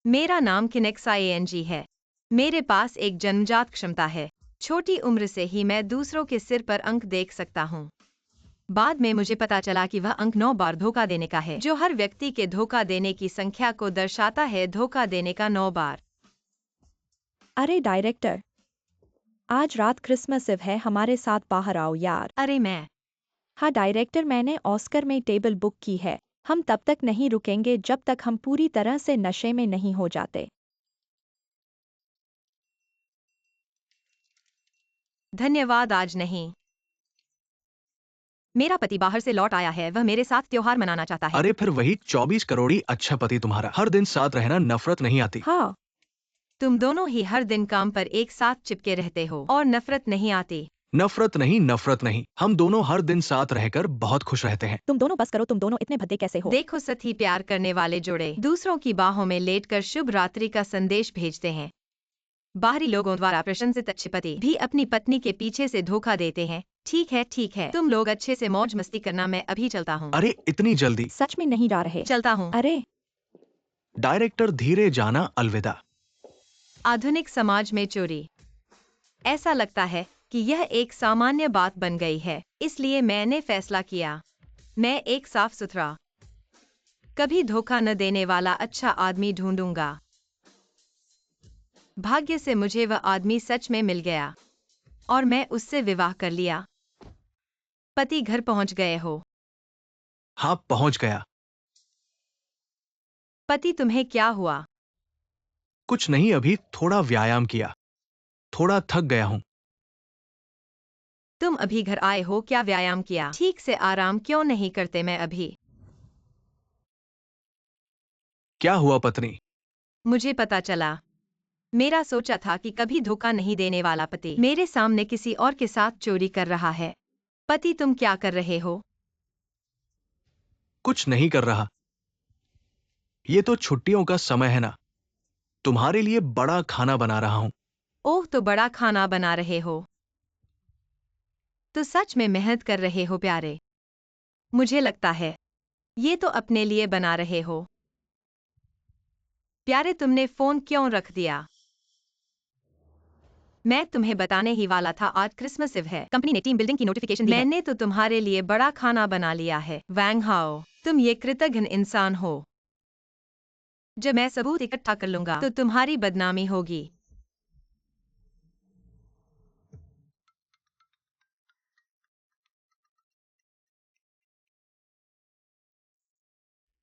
मेरा नाम किनेक्स है। मेरे पास एक जन्मजात क्षमता है। छोटी उम्र से ही मैं दूसरों के सिर पर अंक देख सकता हूँ। बाद में मुझे पता चला कि वह अंक 9 बार धोखा देने का है, जो हर व्यक्ति के धोखा देने की संख्या को दर्शाता है। धोखा देने का 9 बार। अरे डायरेक्टर, आज रात क्रिसमस इव है, हमारे साथ बाहर आओ यार। अरे मैं हाँ डायरेक्टर, मैंने ऑस्कर में टेबल बुक की है। हम तब तक नहीं रुकेंगे जब तक हम पूरी तरह से नशे में नहीं हो जाते। धन्यवाद, आज नहीं। मेरा पति बाहर से लौट आया है, वह मेरे साथ त्योहार मनाना चाहता है। अरे फिर वही 24 करोड़ी अच्छा पति तुम्हारा। हर दिन साथ रहना नफरत नहीं आती। हाँ, तुम दोनों ही हर दिन काम पर एक साथ चिपके रहते हो और नफरत नहीं आती। नफरत नहीं, नफरत नहीं, हम दोनों हर दिन साथ रहकर बहुत खुश रहते हैं। तुम दोनों बस करो, तुम दोनों इतने भद्दे कैसे हो? देखो, सही प्यार करने वाले जोड़े दूसरों की बाहों में लेटकर शुभ रात्रि का संदेश भेजते हैं। बाहरी लोगों द्वारा प्रशंसित अच्छे पति भी अपनी पत्नी के पीछे से धोखा देते हैं। ठीक है, ठीक है, तुम लोग अच्छे से मौज मस्ती करना, मैं अभी चलता हूँ। अरे इतनी जल्दी? सच में नहीं जा रहे? चलता हूँ। अरे डायरेक्टर, धीरे जाना, अलविदा। आधुनिक समाज में चोरी, ऐसा लगता है कि यह एक सामान्य बात बन गई है। इसलिए मैंने फैसला किया, मैं एक साफ सुथरा, कभी धोखा न देने वाला अच्छा आदमी ढूंढूंगा। भाग्य से मुझे वह आदमी सच में मिल गया और मैं उससे विवाह कर लिया। पति, घर पहुंच गए हो? हाँ, पहुंच गया। पति, तुम्हें क्या हुआ? कुछ नहीं, अभी थोड़ा व्यायाम किया, थोड़ा थक गया हूं। तुम अभी घर आए हो, क्या व्यायाम किया? ठीक से आराम क्यों नहीं करते? मैं अभी। क्या हुआ पत्नी? मुझे पता चला, मेरा सोचा था कि कभी धोखा नहीं देने वाला पति मेरे सामने किसी और के साथ चोरी कर रहा है। पति, तुम क्या कर रहे हो? कुछ नहीं कर रहा, ये तो छुट्टियों का समय है ना, तुम्हारे लिए बड़ा खाना बना रहा हूं। ओह, तो बड़ा खाना बना रहे हो तो सच में मेहनत कर रहे हो प्यारे। मुझे लगता है ये तो अपने लिए बना रहे हो। प्यारे, तुमने फोन क्यों रख दिया? मैं तुम्हें बताने ही वाला था, आज क्रिसमस इव है। कंपनी ने टीम बिल्डिंग की नोटिफिकेशन दी है। मैंने तो तुम्हारे लिए बड़ा खाना बना लिया है। वैंग हाओ, तुम ये कृतघ्न इंसान हो। जब मैं सबूत इकट्ठा कर लूंगा तो तुम्हारी बदनामी होगी।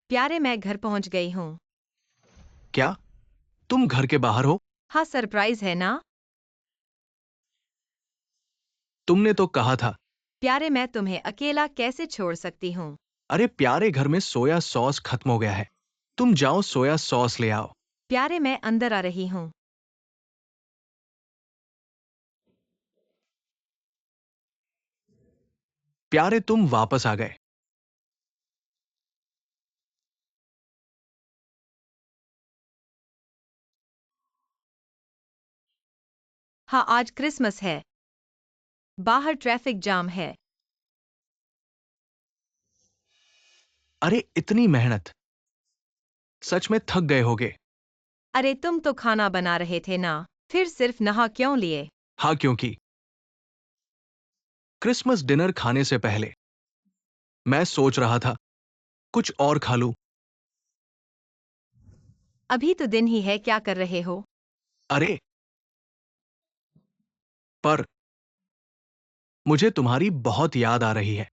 प्यारे, मैं घर पहुंच गई हूँ। क्या तुम घर के बाहर हो? हाँ, सरप्राइज है ना? तुमने तो कहा था। प्यारे, मैं तुम्हें अकेला कैसे छोड़ सकती हूँ? अरे प्यारे, घर में सोया सॉस खत्म हो गया है, तुम जाओ सोया सॉस ले आओ। प्यारे, मैं अंदर आ रही हूँ। प्यारे, तुम वापस आ गए। हाँ, आज क्रिसमस है, बाहर ट्रैफिक जाम है। अरे इतनी मेहनत, सच में थक गए होगे। अरे तुम तो खाना बना रहे थे ना, फिर सिर्फ नहा क्यों लिए? हाँ, क्योंकि क्रिसमस डिनर खाने से पहले मैं सोच रहा था कुछ और खा लूं। अभी तो दिन ही है, क्या कर रहे हो? अरे पर मुझे तुम्हारी बहुत याद आ रही है।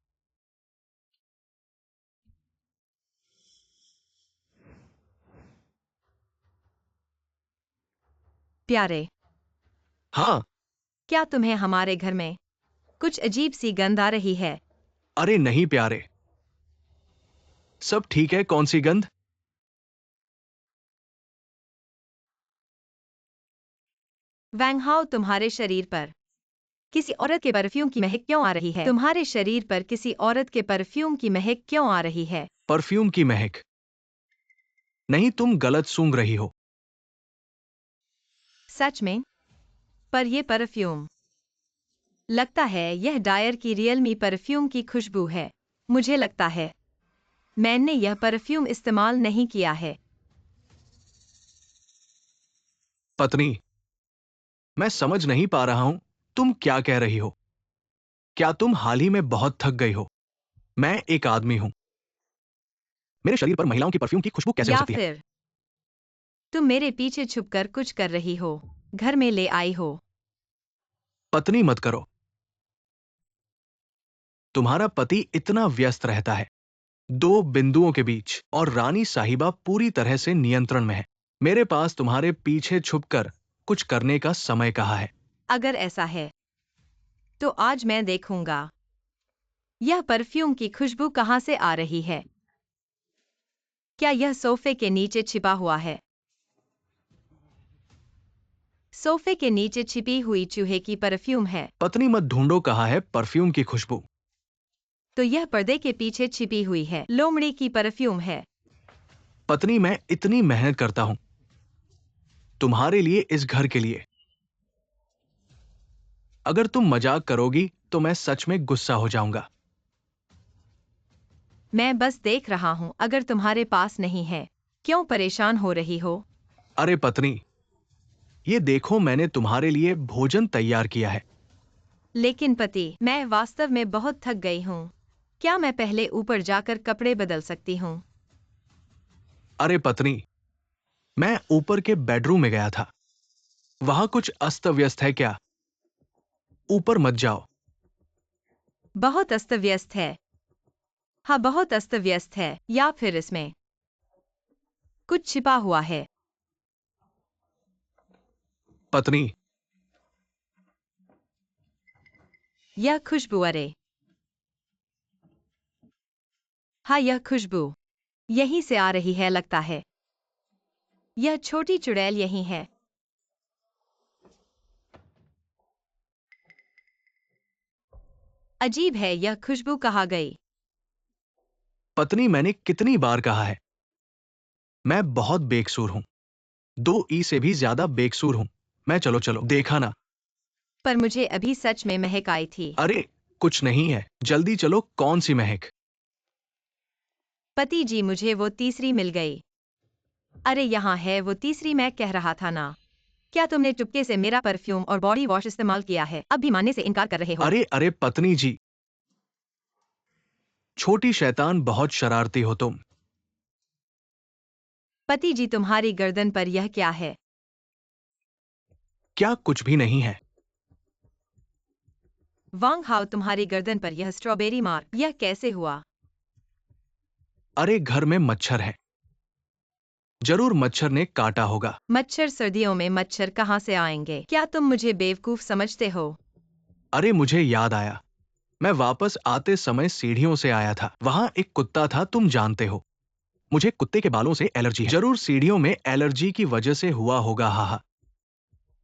प्यारे, हाँ। क्या तुम्हें हमारे घर में कुछ अजीब सी गंध आ रही है? अरे नहीं प्यारे, सब ठीक है। कौन सी गंध? वैंग हाओ, तुम्हारे शरीर पर किसी औरत के परफ्यूम की महक क्यों आ रही है? तुम्हारे शरीर पर किसी औरत के परफ्यूम की महक क्यों आ रही है? परफ्यूम की महक नहीं, तुम गलत सूंघ रही हो। सच में? पर यह परफ्यूम, लगता है यह डायर की रियलमी परफ्यूम की खुशबू है। मुझे लगता है मैंने यह परफ्यूम इस्तेमाल नहीं किया है। पत्नी, मैं समझ नहीं पा रहा हूं तुम क्या कह रही हो। क्या तुम हाल ही में बहुत थक गई हो? मैं एक आदमी हूं। मेरे शरीर पर महिलाओं की परफ्यूम की खुशबू कैसे हो या सकती है? फिर तुम मेरे पीछे छुपकर कुछ कर रही हो, घर में ले आई हो। पत्नी मत करो। तुम्हारा पति इतना व्यस्त रहता है, दो बिंदुओं के बीच, और रानी साहिबा पूरी तरह से नियंत्रण में है। मेरे पास तुम्हारे पीछे छुपकर कुछ करने का समय कहाँ है? अगर ऐसा है तो आज मैं देखूंगा यह परफ्यूम की खुशबू कहाँ से आ रही है। क्या यह सोफे के नीचे छिपा हुआ है? सोफे के नीचे छिपी हुई चूहे की परफ्यूम है। पत्नी मत ढूंढो कहाँ है परफ्यूम की खुशबू। तो यह पर्दे के पीछे छिपी हुई है, लोमड़ी की परफ्यूम है। पत्नी, मैं इतनी मेहनत करता हूं तुम्हारे लिए, इस घर के लिए। अगर तुम मजाक करोगी तो मैं सच में गुस्सा हो जाऊंगा। मैं बस देख रहा हूं, अगर तुम्हारे पास नहीं है क्यों परेशान हो रही हो? अरे पत्नी, ये देखो, मैंने तुम्हारे लिए भोजन तैयार किया है। लेकिन पति, मैं वास्तव में बहुत थक गई हूँ। क्या मैं पहले ऊपर जाकर कपड़े बदल सकती हूँ? अरे पत्नी, मैं ऊपर के बेडरूम में गया था। वहां कुछ अस्त व्यस्त है क्या? ऊपर मत जाओ। बहुत अस्त व्यस्त है। हाँ, बहुत अस्त व्यस्त है, या फिर इसमें कुछ छिपा हुआ है। पत्नी, यह खुशबू, अरे हाँ, यह खुशबू यहीं से आ रही है लगता है। यह छोटी चुड़ैल यहीं है। अजीब है, यह खुशबू कहाँ गई? पत्नी, मैंने कितनी बार कहा है, मैं बहुत बेकसूर हूं। 2 ई से भी ज्यादा बेकसूर हूं मैं। चलो चलो, देखा ना। पर मुझे अभी सच में महक आई थी। अरे कुछ नहीं है, जल्दी चलो। कौन सी महक? पति जी, मुझे वो तीसरी मिल गई। अरे यहाँ है वो तीसरी, मैं कह रहा था ना। क्या तुमने चुपके से मेरा परफ्यूम और बॉडी वॉश इस्तेमाल किया है? अब भी मानने से इनकार कर रहे हो? अरे अरे पत्नी जी, छोटी शैतान, बहुत शरारती हो तुम। पति जी, तुम्हारी गर्दन पर यह क्या है? क्या? कुछ भी नहीं है। वांग हाओ, तुम्हारी गर्दन पर यह स्ट्रॉबेरी मार्क, यह कैसे हुआ? अरे घर में मच्छर है, जरूर मच्छर ने काटा होगा। मच्छर? सर्दियों में मच्छर कहाँ से आएंगे? क्या तुम मुझे बेवकूफ समझते हो? अरे मुझे याद आया, मैं वापस आते समय सीढ़ियों से आया था। वहां एक कुत्ता था, तुम जानते हो। मुझे कुत्ते के बालों से एलर्जी है। जरूर सीढ़ियों में एलर्जी की वजह से हुआ होगा। हा हा।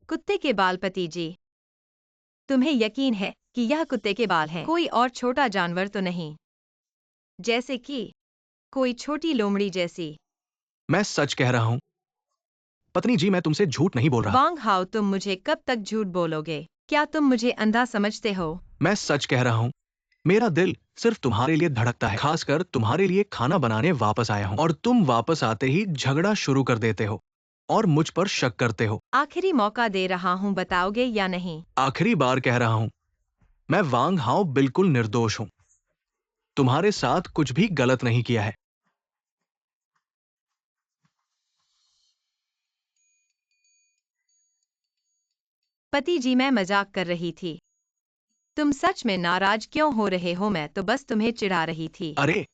कुत्ते के बाल? पति जी, तुम्हें यकीन है कि यह कुत्ते के बाल हैं? कोई और छोटा जानवर तो नहीं? जैसे कि कोई छोटी लोमड़ी जैसी? मैं सच कह रहा हूं पत्नी जी, मैं तुमसे झूठ नहीं बोल रहा। वांग हाओ, तुम मुझे कब तक झूठ बोलोगे? क्या तुम मुझे अंधा समझते हो? मैं सच कह रहा हूं, मेरा दिल सिर्फ तुम्हारे लिए धड़कता है। खासकर तुम्हारे लिए खाना बनाने वापस आया हूं, और तुम वापस आते ही झगड़ा शुरू कर देते हो और मुझ पर शक करते हो। आखिरी मौका दे रहा हूँ, बताओगे या नहीं? आखिरी बार कह रहा हूं, मैं वांग हाओ बिल्कुल निर्दोष हूं। तुम्हारे साथ कुछ भी गलत नहीं किया है। पति जी, मैं मजाक कर रही थी। तुम सच में नाराज क्यों हो रहे हो? मैं तो बस तुम्हें चिढ़ा रही थी। अरे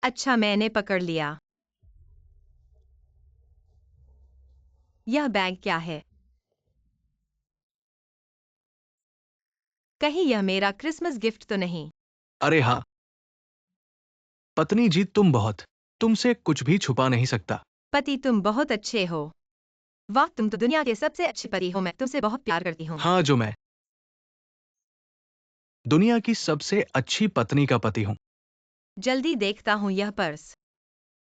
अच्छा, मैंने पकड़ लिया। यह बैग क्या है? कहीं यह मेरा क्रिसमस गिफ्ट तो नहीं? अरे हाँ पत्नी जी, तुमसे कुछ भी छुपा नहीं सकता। पति, तुम बहुत अच्छे हो। वाह, तुम तो दुनिया के सबसे अच्छे पति हो। मैं तुमसे बहुत प्यार करती हूँ। हाँ, जो मैं दुनिया की सबसे अच्छी पत्नी का पति हूं। जल्दी देखता हूँ यह पर्स।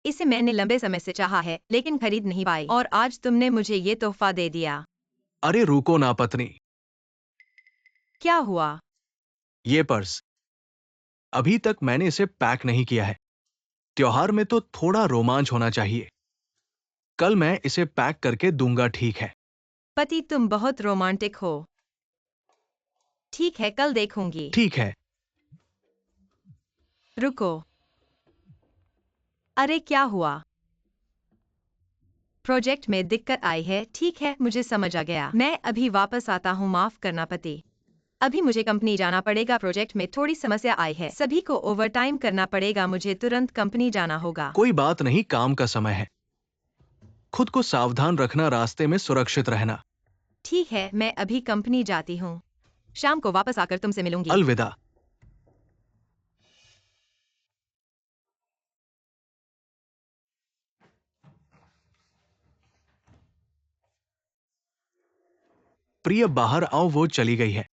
इसे मैंने लंबे समय से चाहा है, लेकिन खरीद नहीं पाई, और आज तुमने मुझे ये तोहफा दे दिया। अरे रुको ना पत्नी, क्या हुआ? ये पर्स, अभी तक मैंने इसे पैक नहीं किया है। त्योहार में तो थोड़ा रोमांच होना चाहिए। कल मैं इसे पैक करके दूंगा, ठीक है? पति, तुम बहुत रोमांटिक हो। ठीक है, कल देखूंगी। ठीक है। रुको। अरे क्या हुआ? प्रोजेक्ट में दिक्कत आई है। ठीक है, मुझे समझ आ गया। मैं अभी वापस आता हूँ। माफ करना पति। अभी मुझे कंपनी जाना पड़ेगा। प्रोजेक्ट में थोड़ी समस्या आई है। सभी को ओवरटाइम करना पड़ेगा। मुझे तुरंत कंपनी जाना होगा। कोई बात नहीं, काम का समय है। खुद को सावधान रखना, रास्ते में सुरक्षित रहना। ठीक है, मैं अभी कंपनी जाती हूँ। शाम को वापस आकर तुमसे मिलूंगी। अलविदा। प्रिय, बाहर आओ, वो चली गई है।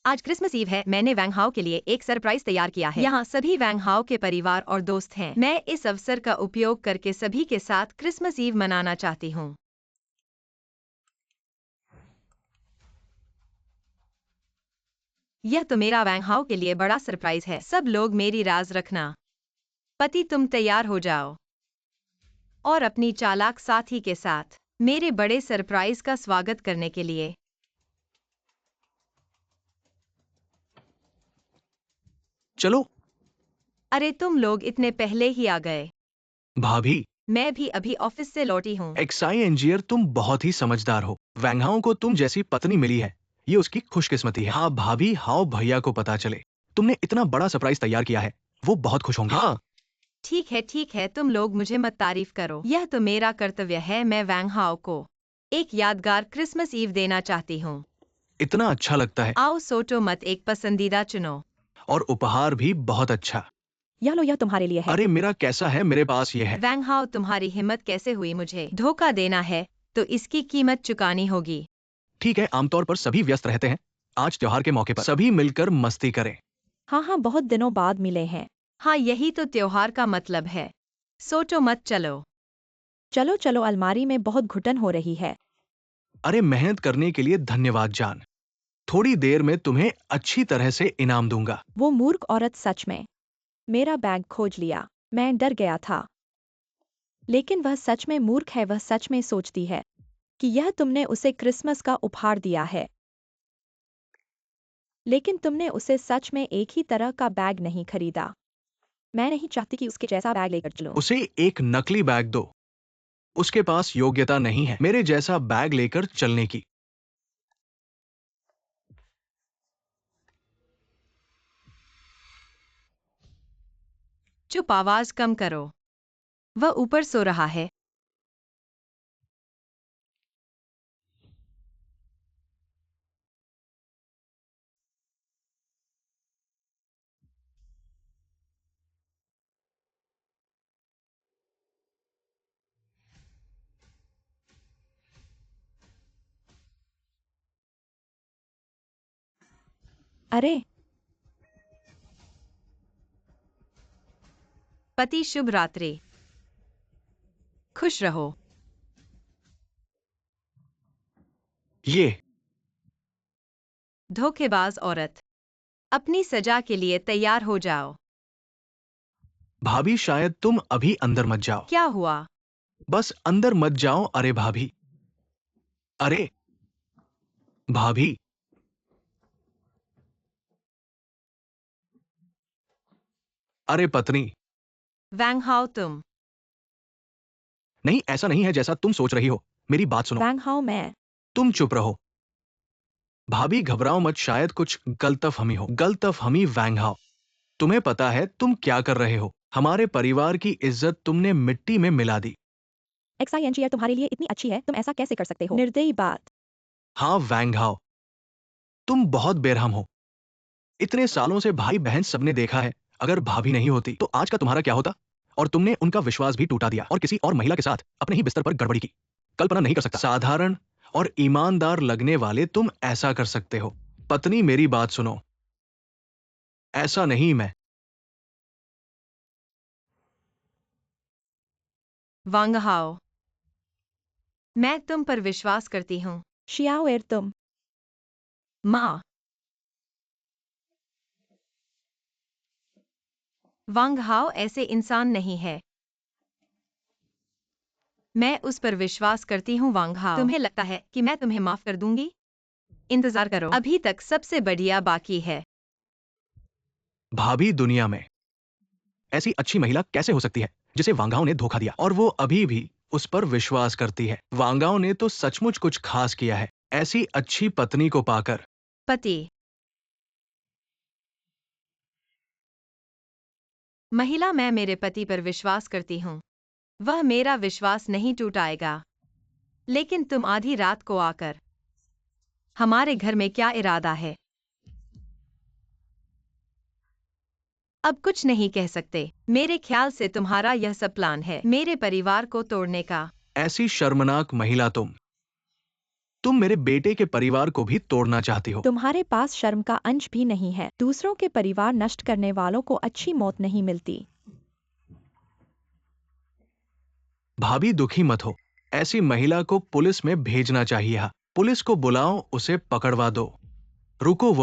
आज क्रिसमस ईव है। मैंने वैंग हाओ के लिए एक सरप्राइज तैयार किया है। यहाँ सभी वैंग हाओ के परिवार और दोस्त हैं। मैं इस अवसर का उपयोग करके सभी के साथ क्रिसमस ईव मनाना चाहती हूँ। यह तो मेरा वैंग हाओ के लिए बड़ा सरप्राइज है। सब लोग मेरी राज रखना। पति, तुम तैयार हो जाओ और अपनी चालाक साथी के साथ मेरे बड़े सरप्राइज का स्वागत करने के लिए। चलो। अरे, तुम लोग इतने पहले ही आ गए। भाभी, मैं भी अभी ऑफिस से लौटी हूँ। एक्साई इंजीनियर, तुम बहुत ही समझदार हो। वैंगहाओ को तुम जैसी पत्नी मिली है, ये उसकी खुशकिस्मती है। हाँ भाभी, हाओ भैया को पता चले तुमने इतना बड़ा सरप्राइज तैयार किया है, वो बहुत खुश होंगे। हाँ। ठीक है, तुम लोग मुझे मत तारीफ करो। यह तो मेरा कर्तव्य है। मैं वैंग हाओ को एक यादगार क्रिसमस ईव देना चाहती हूँ। इतना अच्छा लगता है। आओ, सोचो मत, एक पसंदीदा चुनो। और उपहार भी बहुत अच्छा। यह लो, यह तुम्हारे लिए है। अरे मेरा कैसा है? मेरे पास ये है। वैंग हाओ, तुम्हारी हिम्मत कैसे हुई मुझे धोखा देना है? तो इसकी कीमत चुकानी होगी। ठीक है, आमतौर पर सभी व्यस्त रहते हैं। आज त्योहार के मौके पर सभी मिलकर मस्ती करें। हाँ हाँ, बहुत दिनों बाद मिले हैं। हाँ, यही तो त्योहार का मतलब है। सोचो मत, चलो। चलो चलो, अलमारी में बहुत घुटन हो रही है। अरे मेहनत करने के लिए धन्यवाद जान। थोड़ी देर में तुम्हें अच्छी तरह से इनाम दूंगा। वो मूर्ख औरत सच में मेरा बैग खोज लिया। मैं डर गया था। लेकिन वह सच में मूर्ख है। वह सच में सोचती है कि यह तुमने उसे क्रिसमस का उपहार दिया है। लेकिन तुमने उसे सच में एक ही तरह का बैग नहीं खरीदा। मैं नहीं चाहती कि उसके जैसा बैग लेकर चलूं। उसे एक नकली बैग दो। उसके पास योग्यता नहीं है मेरे जैसा बैग लेकर चलने की। चुप, आवाज कम करो। वह ऊपर सो रहा है। अरे, पति, शुभ रात्रि। खुश रहो। ये धोखेबाज औरत, अपनी सजा के लिए तैयार हो जाओ। भाभी, शायद तुम अभी अंदर मत जाओ। क्या हुआ? बस अंदर मत जाओ। अरे भाभी। अरे भाभी। अरे पत्नी। वैंग हाओ, तुम। नहीं, ऐसा नहीं है जैसा तुम सोच रही हो। मेरी बात सुनो। वैंग हाओ, मैं तुम चुप रहो। भाभी घबराओ मत, शायद कुछ गलतफहमी हो। गलतफहमी वैंग हाओ। तुम्हें पता है तुम क्या कर रहे हो? हमारे परिवार की इज्जत तुमने मिट्टी में मिला दी। एक्साइएंशियर तुम्हारे लिए इतनी अच्छी है, तुम ऐसा कैसे कर सकते हो? निर्दयी बात। हाँ वैंग हाओ, तुम बहुत बेरहम हो। इतने सालों से भाई बहन सबने देखा है। अगर भाभी नहीं होती तो आज का तुम्हारा क्या होता? और तुमने उनका विश्वास भी टूटा दिया और किसी और महिला के साथ अपने ही बिस्तर पर गड़बड़ी की। कल्पना नहीं कर सकता। साधारण और ईमानदार लगने वाले तुम ऐसा कर सकते हो। पत्नी, मेरी बात सुनो। ऐसा नहीं। वांग हाओ, मैं तुम पर विश्वास करती हूँ। शियाओ एर, तुम माँ, वांग हाओ ऐसे इंसान नहीं है। मैं उस पर विश्वास करती हूँ वांग हाओ। तुम्हें लगता है कि मैं तुम्हें माफ कर दूंगी? इंतजार करो, अभी तक सबसे बढ़िया बाकी है। भाभी, दुनिया में ऐसी अच्छी महिला कैसे हो सकती है जिसे वांगाओ ने धोखा दिया और वो अभी भी उस पर विश्वास करती है? वांगाओ ने तो सचमुच कुछ खास किया है, ऐसी अच्छी पत्नी को पाकर। पति। महिला, मैं मेरे पति पर विश्वास करती हूँ। वह मेरा विश्वास नहीं टूटाएगा। लेकिन तुम आधी रात को आकर हमारे घर में क्या इरादा है? अब कुछ नहीं कह सकते। मेरे ख्याल से तुम्हारा यह सब प्लान है मेरे परिवार को तोड़ने का। ऐसी शर्मनाक महिला तुम मेरे बेटे के परिवार को भी तोड़ना चाहती हो। तुम्हारे पास शर्म का अंश भी नहीं है। दूसरों के परिवार नष्ट करने वालों को अच्छी मौत नहीं मिलती। भाभी, दुखी मत हो, ऐसी महिला को पुलिस में भेजना चाहिए। हाँ, पुलिस को बुलाओ, उसे पकड़वा दो। रुको,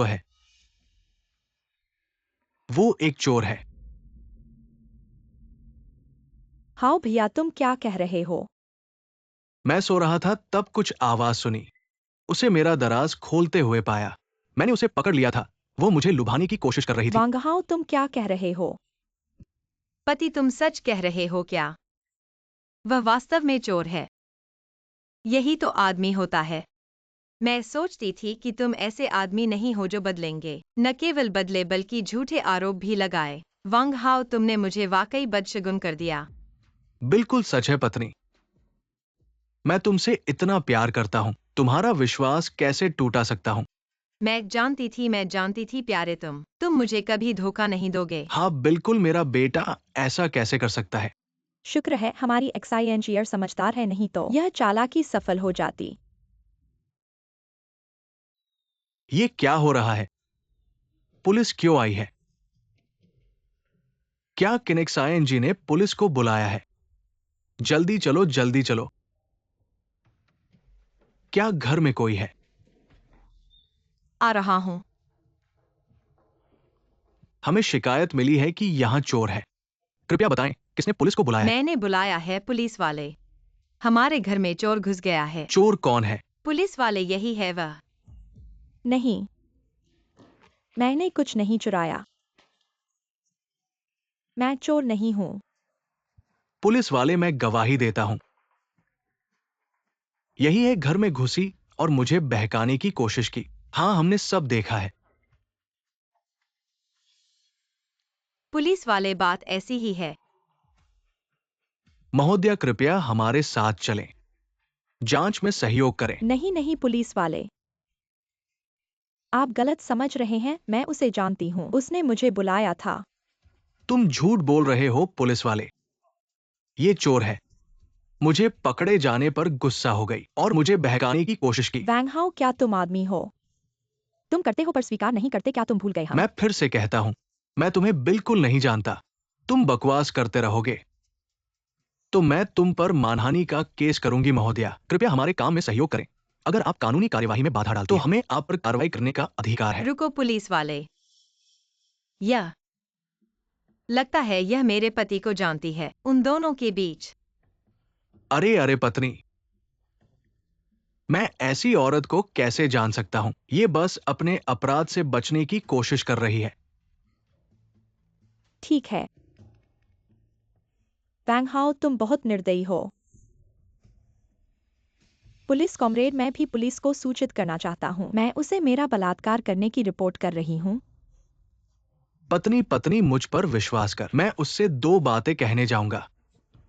वो एक चोर है। हाओ भैया, तुम क्या कह रहे हो? मैं सो रहा था तब कुछ आवाज सुनी, उसे मेरा दराज खोलते हुए पाया। मैंने उसे पकड़ लिया था, वो मुझे लुभाने की कोशिश कर रही थी। वांग हाओ, तुम क्या कह रहे हो? पति, तुम सच कह रहे हो क्या? वह वास्तव में चोर है। यही तो आदमी होता है। मैं सोचती थी कि तुम ऐसे आदमी नहीं हो जो बदलेंगे। न केवल बदले बल्कि झूठे आरोप भी लगाए। वांग हाओ, तुमने मुझे वाकई बदशगुन कर दिया। बिल्कुल सच है पत्नी, मैं तुमसे इतना प्यार करता हूं, तुम्हारा विश्वास कैसे टूटा सकता हूं? मैं जानती थी प्यारे, तुम मुझे कभी धोखा नहीं दोगे। हाँ बिल्कुल, मेरा बेटा ऐसा कैसे कर सकता है? शुक्र है हमारी एक्साइएंजियर समझदार है, नहीं तो यह चालाकी सफल हो जाती। ये क्या हो रहा है? पुलिस क्यों आई है? क्या किनेक्सायन जी ने पुलिस को बुलाया है? जल्दी चलो, जल्दी चलो। क्या घर में कोई है? आ रहा हूँ। हमें शिकायत मिली है कि यहां चोर है। कृपया बताएं, किसने पुलिस को बुलाया है? मैंने बुलाया है पुलिस वाले। हमारे घर में चोर घुस गया है। चोर कौन है? पुलिस वाले, यही है वह। नहीं, मैंने कुछ नहीं चुराया। मैं चोर नहीं हूँ। पुलिस वाले, मैं गवाही देता हूं। यही है, घर में घुसी और मुझे बहकाने की कोशिश की। हाँ, हमने सब देखा है। पुलिस वाले, बात ऐसी ही है। महोदया, कृपया हमारे साथ चलें, जांच में सहयोग करें। नहीं नहीं पुलिस वाले, आप गलत समझ रहे हैं। मैं उसे जानती हूँ, उसने मुझे बुलाया था। तुम झूठ बोल रहे हो पुलिस वाले, ये चोर है। मुझे पकड़े जाने पर गुस्सा हो गई और मुझे बहकाने की कोशिश की। वैंग हाओ, क्या तुम आदमी हो? तुम करते हो पर स्वीकार नहीं करते। क्या तुम भूल गए? हम मैं फिर से कहता हूं, मैं तुम्हें बिल्कुल नहीं जानता। तुम बकवास करते रहोगे तो मैं तुम पर मानहानि का केस करूंगी। महोदया, कृपया हमारे काम में सहयोग करें। अगर आप कानूनी कार्यवाही में बाधा डालते तो हमें आप पर कार्रवाई करने का अधिकार है। रुको पुलिस वाले, यह लगता है यह मेरे पति को जानती है। उन दोनों के बीच। अरे अरे पत्नी, मैं ऐसी औरत को कैसे जान सकता हूं? ये बस अपने अपराध से बचने की कोशिश कर रही है। ठीक है। वैंग हाओ, तुम बहुत निर्दयी हो। पुलिस कॉमरेड, मैं भी पुलिस को सूचित करना चाहता हूँ। मैं उसे मेरा बलात्कार करने की रिपोर्ट कर रही हूँ। पत्नी पत्नी, मुझ पर विश्वास कर, मैं उससे दो बातें कहने जाऊंगा।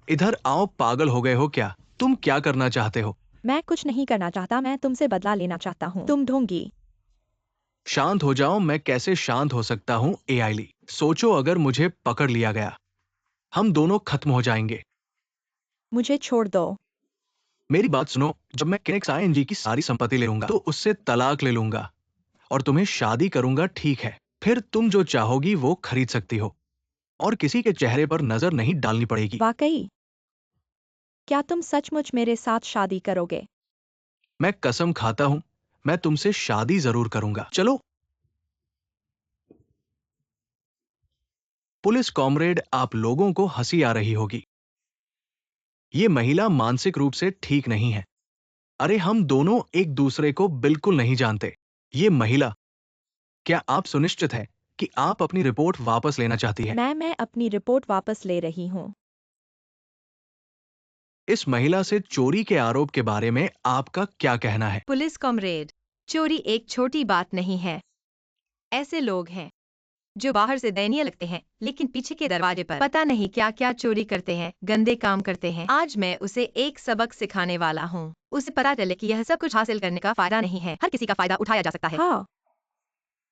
इधर आओ, पागल हो गए हो क्या? तुम क्या करना चाहते हो? मैं कुछ नहीं करना चाहता, मैं तुमसे बदला लेना चाहता हूँ। तुम ढोंगी। शांत हो जाओ। मैं कैसे शांत हो सकता हूं? एआईली, सोचो अगर मुझे पकड़ लिया गया, हम दोनों खत्म हो जाएंगे। मुझे छोड़ दो। मेरी बात सुनो, जब मैं किनेक्सायन जी की सारी संपत्ति ले लूंगा तो उससे तलाक ले लूंगा और तुम्हें शादी करूंगा, ठीक है? फिर तुम जो चाहोगी वो खरीद सकती हो और किसी के चेहरे पर नजर नहीं डालनी पड़ेगी। वाकई? क्या तुम सचमुच मेरे साथ शादी करोगे? मैं कसम खाता हूं, मैं तुमसे शादी जरूर करूंगा। चलो। पुलिस कॉमरेड, आप लोगों को हंसी आ रही होगी। ये महिला मानसिक रूप से ठीक नहीं है। अरे हम दोनों एक दूसरे को बिल्कुल नहीं जानते। ये महिला, क्या आप सुनिश्चित है कि आप अपनी रिपोर्ट वापस लेना चाहती है? मैं अपनी रिपोर्ट वापस ले रही हूँ। इस महिला से चोरी के आरोप के बारे में आपका क्या कहना है? पुलिस कॉमरेड, चोरी एक छोटी बात नहीं है। ऐसे लोग हैं जो बाहर से दयनीय लगते हैं लेकिन पीछे के दरवाजे पर पता नहीं क्या क्या चोरी करते हैं, गंदे काम करते हैं। आज मैं उसे एक सबक सिखाने वाला हूँ। उसे पता चले कि यह सब कुछ हासिल करने का फायदा नहीं है, हर किसी का फायदा उठाया जा सकता है। हाँ,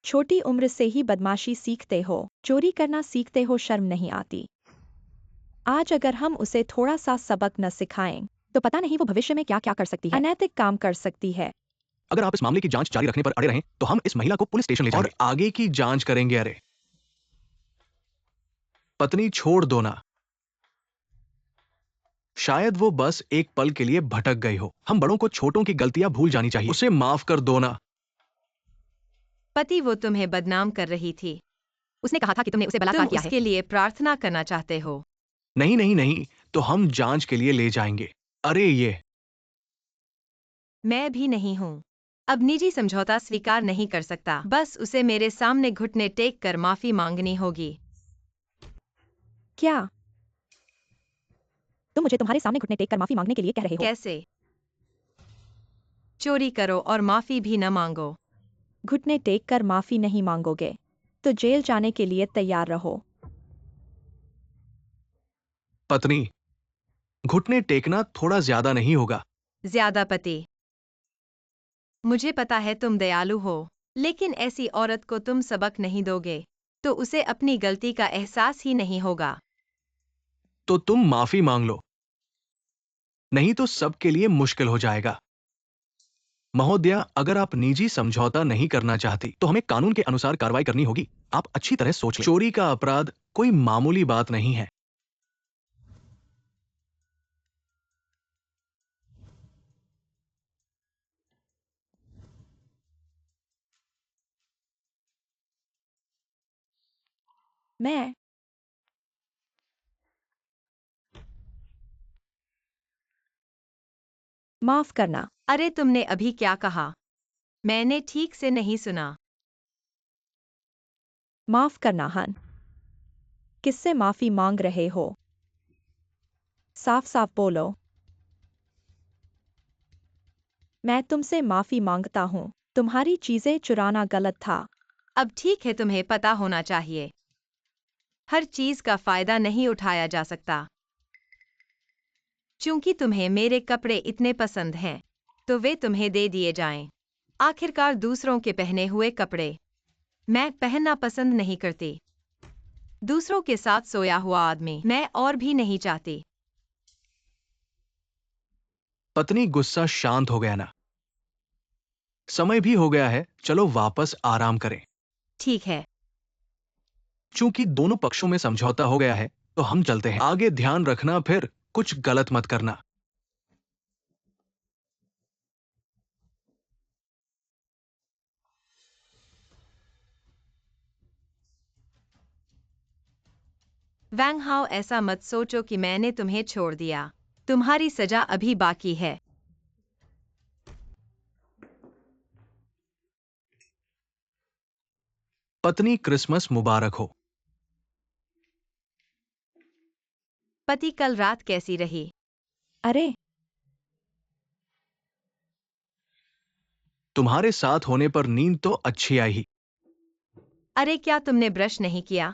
छोटी उम्र से ही बदमाशी सीखते हो, चोरी करना सीखते हो, शर्म नहीं आती। आज अगर हम उसे थोड़ा सा सबक न सिखाएं तो पता नहीं वो भविष्य में क्या क्या कर सकती है, अनैतिक काम कर सकती है। अगर आप इस मामले की जांच जारी रखने पर अड़े रहें तो हम इस महिला को पुलिस स्टेशन ले जाएंगे और आगे की जांच करेंगे। अरे पत्नी, छोड़ दो ना। शायद वो बस एक पल के लिए भटक गई हो। हम बड़ों को छोटों की गलतियां भूल जानी चाहिए। उसे माफ कर दो ना। पति, वो तुम्हें बदनाम कर रही थी। उसने कहा था कि तुमने उसे बलात्कार किया है। उसके लिए प्रार्थना करना चाहते हो? नहीं नहीं नहीं, तो हम जांच के लिए ले जाएंगे। अरे ये मैं भी नहीं हूँ। अब निजी समझौता स्वीकार नहीं कर सकता। बस उसे मेरे सामने घुटने टेक कर माफी मांगनी होगी। क्या तुम मुझे तुम्हारे सामने घुटने टेक कर माफी मांगने के लिए कह रहे हो? कैसे? चोरी करो और माफी भी न मांगो। घुटने टेक कर माफी नहीं मांगोगे तो जेल जाने के लिए तैयार रहो। पत्नी, घुटने टेकना थोड़ा ज्यादा नहीं होगा? ज्यादा पति, मुझे पता है तुम दयालु हो, लेकिन ऐसी औरत को तुम सबक नहीं दोगे तो उसे अपनी गलती का एहसास ही नहीं होगा। तो तुम माफी मांग लो, नहीं तो सबके लिए मुश्किल हो जाएगा। महोदया, अगर आप निजी समझौता नहीं करना चाहती तो हमें कानून के अनुसार कार्रवाई करनी होगी। आप अच्छी तरह सोच लें। चोरी का अपराध कोई मामूली बात नहीं है। मैं माफ करना। अरे तुमने अभी क्या कहा? मैंने ठीक से नहीं सुना। माफ करना हन। किससे माफी मांग रहे हो? साफ साफ बोलो। मैं तुमसे माफी मांगता हूँ। तुम्हारी चीजें चुराना गलत था। अब ठीक है, तुम्हें पता होना चाहिए हर चीज का फायदा नहीं उठाया जा सकता। चूंकि तुम्हें मेरे कपड़े इतने पसंद हैं तो वे तुम्हें दे दिए जाएं। आखिरकार दूसरों के पहने हुए कपड़े मैं पहनना पसंद नहीं करती। दूसरों के साथ सोया हुआ आदमी मैं और भी नहीं चाहती। पत्नी, गुस्सा शांत हो गया ना? समय भी हो गया है, चलो वापस आराम करें। ठीक है। चूंकि दोनों पक्षों में समझौता हो गया है तो हम चलते हैं। आगे ध्यान रखना, फिर कुछ गलत मत करना। वैंग हाओ, ऐसा मत सोचो कि मैंने तुम्हें छोड़ दिया। तुम्हारी सजा अभी बाकी है। पत्नी, क्रिसमस मुबारक हो। पति, कल रात कैसी रही? अरे तुम्हारे साथ होने पर नींद तो अच्छी आई ही। अरे क्या तुमने ब्रश नहीं किया?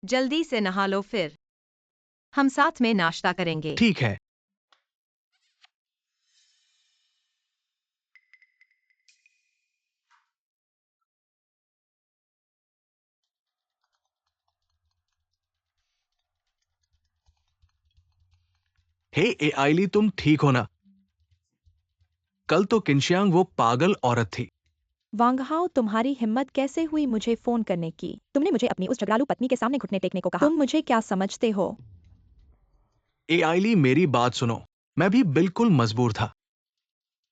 जल्दी से नहा लो, फिर हम साथ में नाश्ता करेंगे। ठीक है। हे ए आइली, तुम ठीक हो ना? कल तो किंशियांग वो पागल औरत थी। वांगहाओ, तुम्हारी हिम्मत कैसे हुई मुझे फोन करने की? तुमने मुझे अपनी उस झगड़ालू पत्नी के सामने घुटने टेकने को कहा। तुम मुझे क्या समझते हो? ए आइली, मेरी बात सुनो। मैं भी बिल्कुल मजबूर था।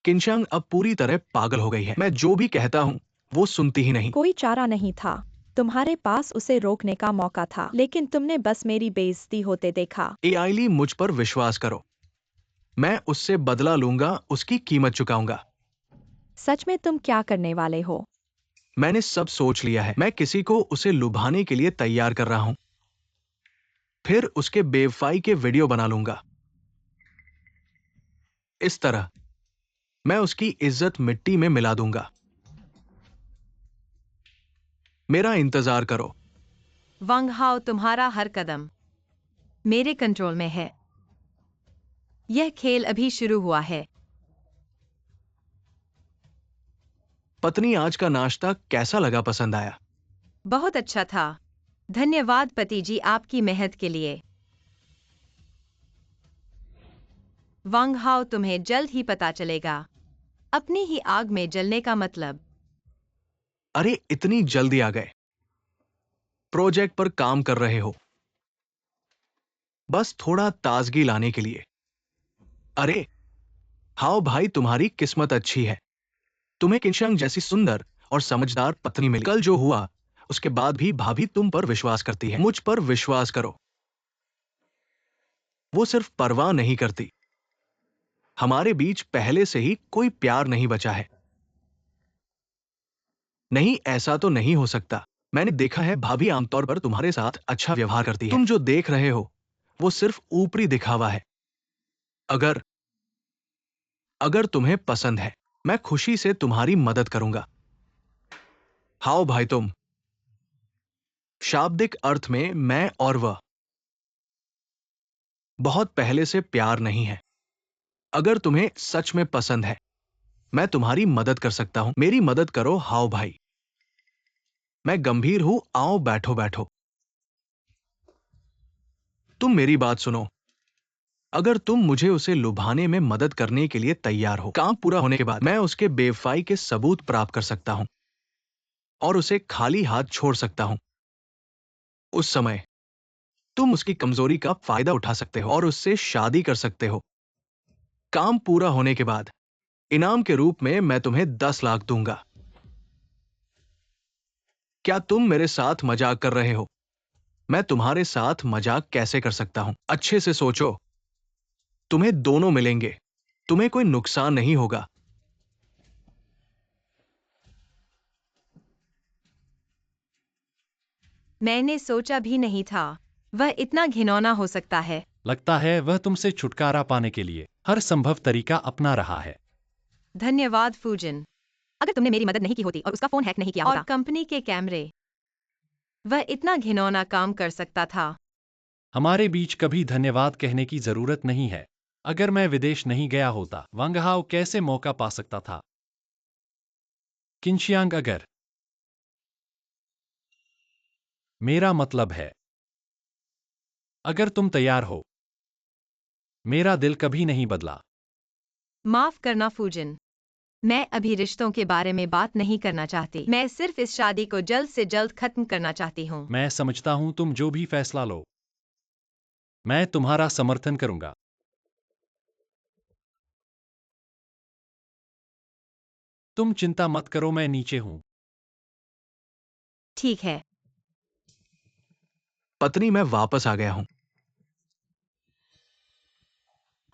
किंशियांग अब पूरी तरह पागल हो गई है। मैं जो भी कहता हूं वो सुनती ही नहीं। कोई चारा नहीं था। तुम्हारे पास उसे रोकने का मौका था, लेकिन तुमने बस मेरी बेइज्जती होते देखा। ए आईली, मुझ पर विश्वास करो। मैं उससे बदला लूंगा, उसकी कीमत चुकाऊंगा। सच में तुम क्या करने वाले हो? मैंने सब सोच लिया है। मैं किसी को उसे लुभाने के लिए तैयार कर रहा हूं। फिर उसके बेवफाई के वीडियो बना लूंगा। इस तरह मैं उसकी इज्जत मिट्टी में मिला दूंगा। मेरा इंतजार करो। वांग हाओ, तुम्हारा हर कदम मेरे कंट्रोल में है। यह खेल अभी शुरू हुआ है। पत्नी, आज का नाश्ता कैसा लगा? पसंद आया? बहुत अच्छा था। धन्यवाद पति जी, आपकी मेहनत के लिए। वांग हाओ, तुम्हें जल्द ही पता चलेगा। अपनी ही आग में जलने का मतलब। अरे, इतनी जल्दी आ गए? प्रोजेक्ट पर काम कर रहे हो? बस थोड़ा ताजगी लाने के लिए। अरे हाओ भाई, तुम्हारी किस्मत अच्छी है। तुम्हें किंशंग जैसी सुंदर और समझदार पत्नी मिली। कल जो हुआ उसके बाद भी भाभी तुम पर विश्वास करती है। मुझ पर विश्वास करो। वो सिर्फ परवाह नहीं करती। हमारे बीच पहले से ही कोई प्यार नहीं बचा है। नहीं, ऐसा तो नहीं हो सकता। मैंने देखा है, भाभी आमतौर पर तुम्हारे साथ अच्छा व्यवहार करती है। तुम जो देख रहे हो वो सिर्फ ऊपरी दिखावा है। अगर अगर तुम्हें पसंद है, मैं खुशी से तुम्हारी मदद करूंगा। हाओ भाई, तुम शाब्दिक अर्थ में मैं और वह बहुत पहले से प्यार नहीं है। अगर तुम्हें सच में पसंद है, मैं तुम्हारी मदद कर सकता हूं। मेरी मदद करो हाओ भाई। मैं गंभीर हूं। आओ, बैठो बैठो। तुम मेरी बात सुनो। अगर तुम मुझे उसे लुभाने में मदद करने के लिए तैयार हो, काम पूरा होने के बाद मैं उसके बेवफाई के सबूत प्राप्त कर सकता हूं और उसे खाली हाथ छोड़ सकता हूं। उस समय तुम उसकी कमजोरी का फायदा उठा सकते हो और उससे शादी कर सकते हो। काम पूरा होने के बाद इनाम के रूप में मैं तुम्हें 10 लाख दूंगा। क्या तुम मेरे साथ मजाक कर रहे हो? मैं तुम्हारे साथ मजाक कैसे कर सकता हूं? अच्छे से सोचो। तुम्हें दोनों मिलेंगे। तुम्हें कोई नुकसान नहीं होगा। मैंने सोचा भी नहीं था वह इतना घिनौना हो सकता है। लगता है वह तुमसे छुटकारा पाने के लिए हर संभव तरीका अपना रहा है। धन्यवाद फूजिन। अगर तुमने मेरी मदद नहीं की होती और उसका फोन हैक नहीं किया और होता। कंपनी के कैमरे, वह इतना घिनौना काम कर सकता था। हमारे बीच कभी धन्यवाद कहने की जरूरत नहीं है। अगर मैं विदेश नहीं गया होता, वांग हाओ कैसे मौका पा सकता था? किंशियांग, अगर मेरा मतलब है, अगर तुम तैयार हो। मेरा दिल कभी नहीं बदला। माफ करना फूजिन, मैं अभी रिश्तों के बारे में बात नहीं करना चाहती। मैं सिर्फ इस शादी को जल्द से जल्द खत्म करना चाहती हूँ। मैं समझता हूं, तुम जो भी फैसला लो, मैं तुम्हारा समर्थन करूंगा। तुम चिंता मत करो, मैं नीचे हूं। ठीक है। पत्नी, मैं वापस आ गया हूं।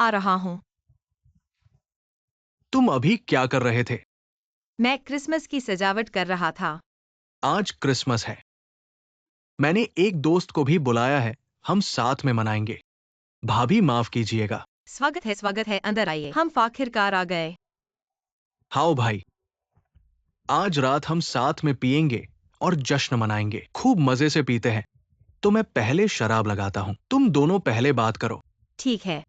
आ रहा हूँ। तुम अभी क्या कर रहे थे? मैं क्रिसमस की सजावट कर रहा था। आज क्रिसमस है। मैंने एक दोस्त को भी बुलाया है। हम साथ में मनाएंगे। भाभी, माफ कीजिएगा। स्वागत है, अंदर आइए। हम आखिरकार आ गए। हाओ भाई, आज रात हम साथ में पिएंगे और जश्न मनाएंगे। खूब मजे से पीते हैं। तो मैं पहले शराब लगाता हूं, तुम दोनों पहले बात करो। ठीक है।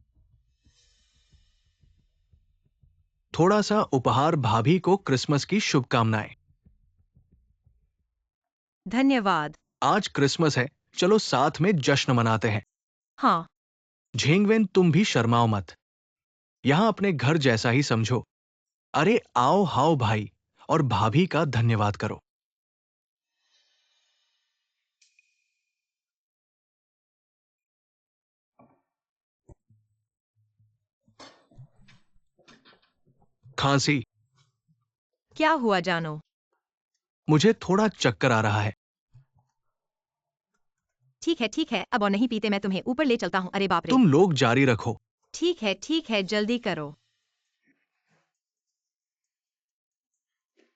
थोड़ा सा उपहार। भाभी को क्रिसमस की शुभकामनाएं। धन्यवाद। आज क्रिसमस है, चलो साथ में जश्न मनाते हैं। हाँ। झेंगवेन, तुम भी शर्माओ मत। यहां अपने घर जैसा ही समझो। अरे आओ हाओ भाई, और भाभी का धन्यवाद करो। खांसी। क्या हुआ जानो? मुझे थोड़ा चक्कर आ रहा है। ठीक है, अब और नहीं पीते, मैं तुम्हें ऊपर ले चलता हूँ। अरे बाप रे। तुम लोग जारी रखो। ठीक है, जल्दी करो।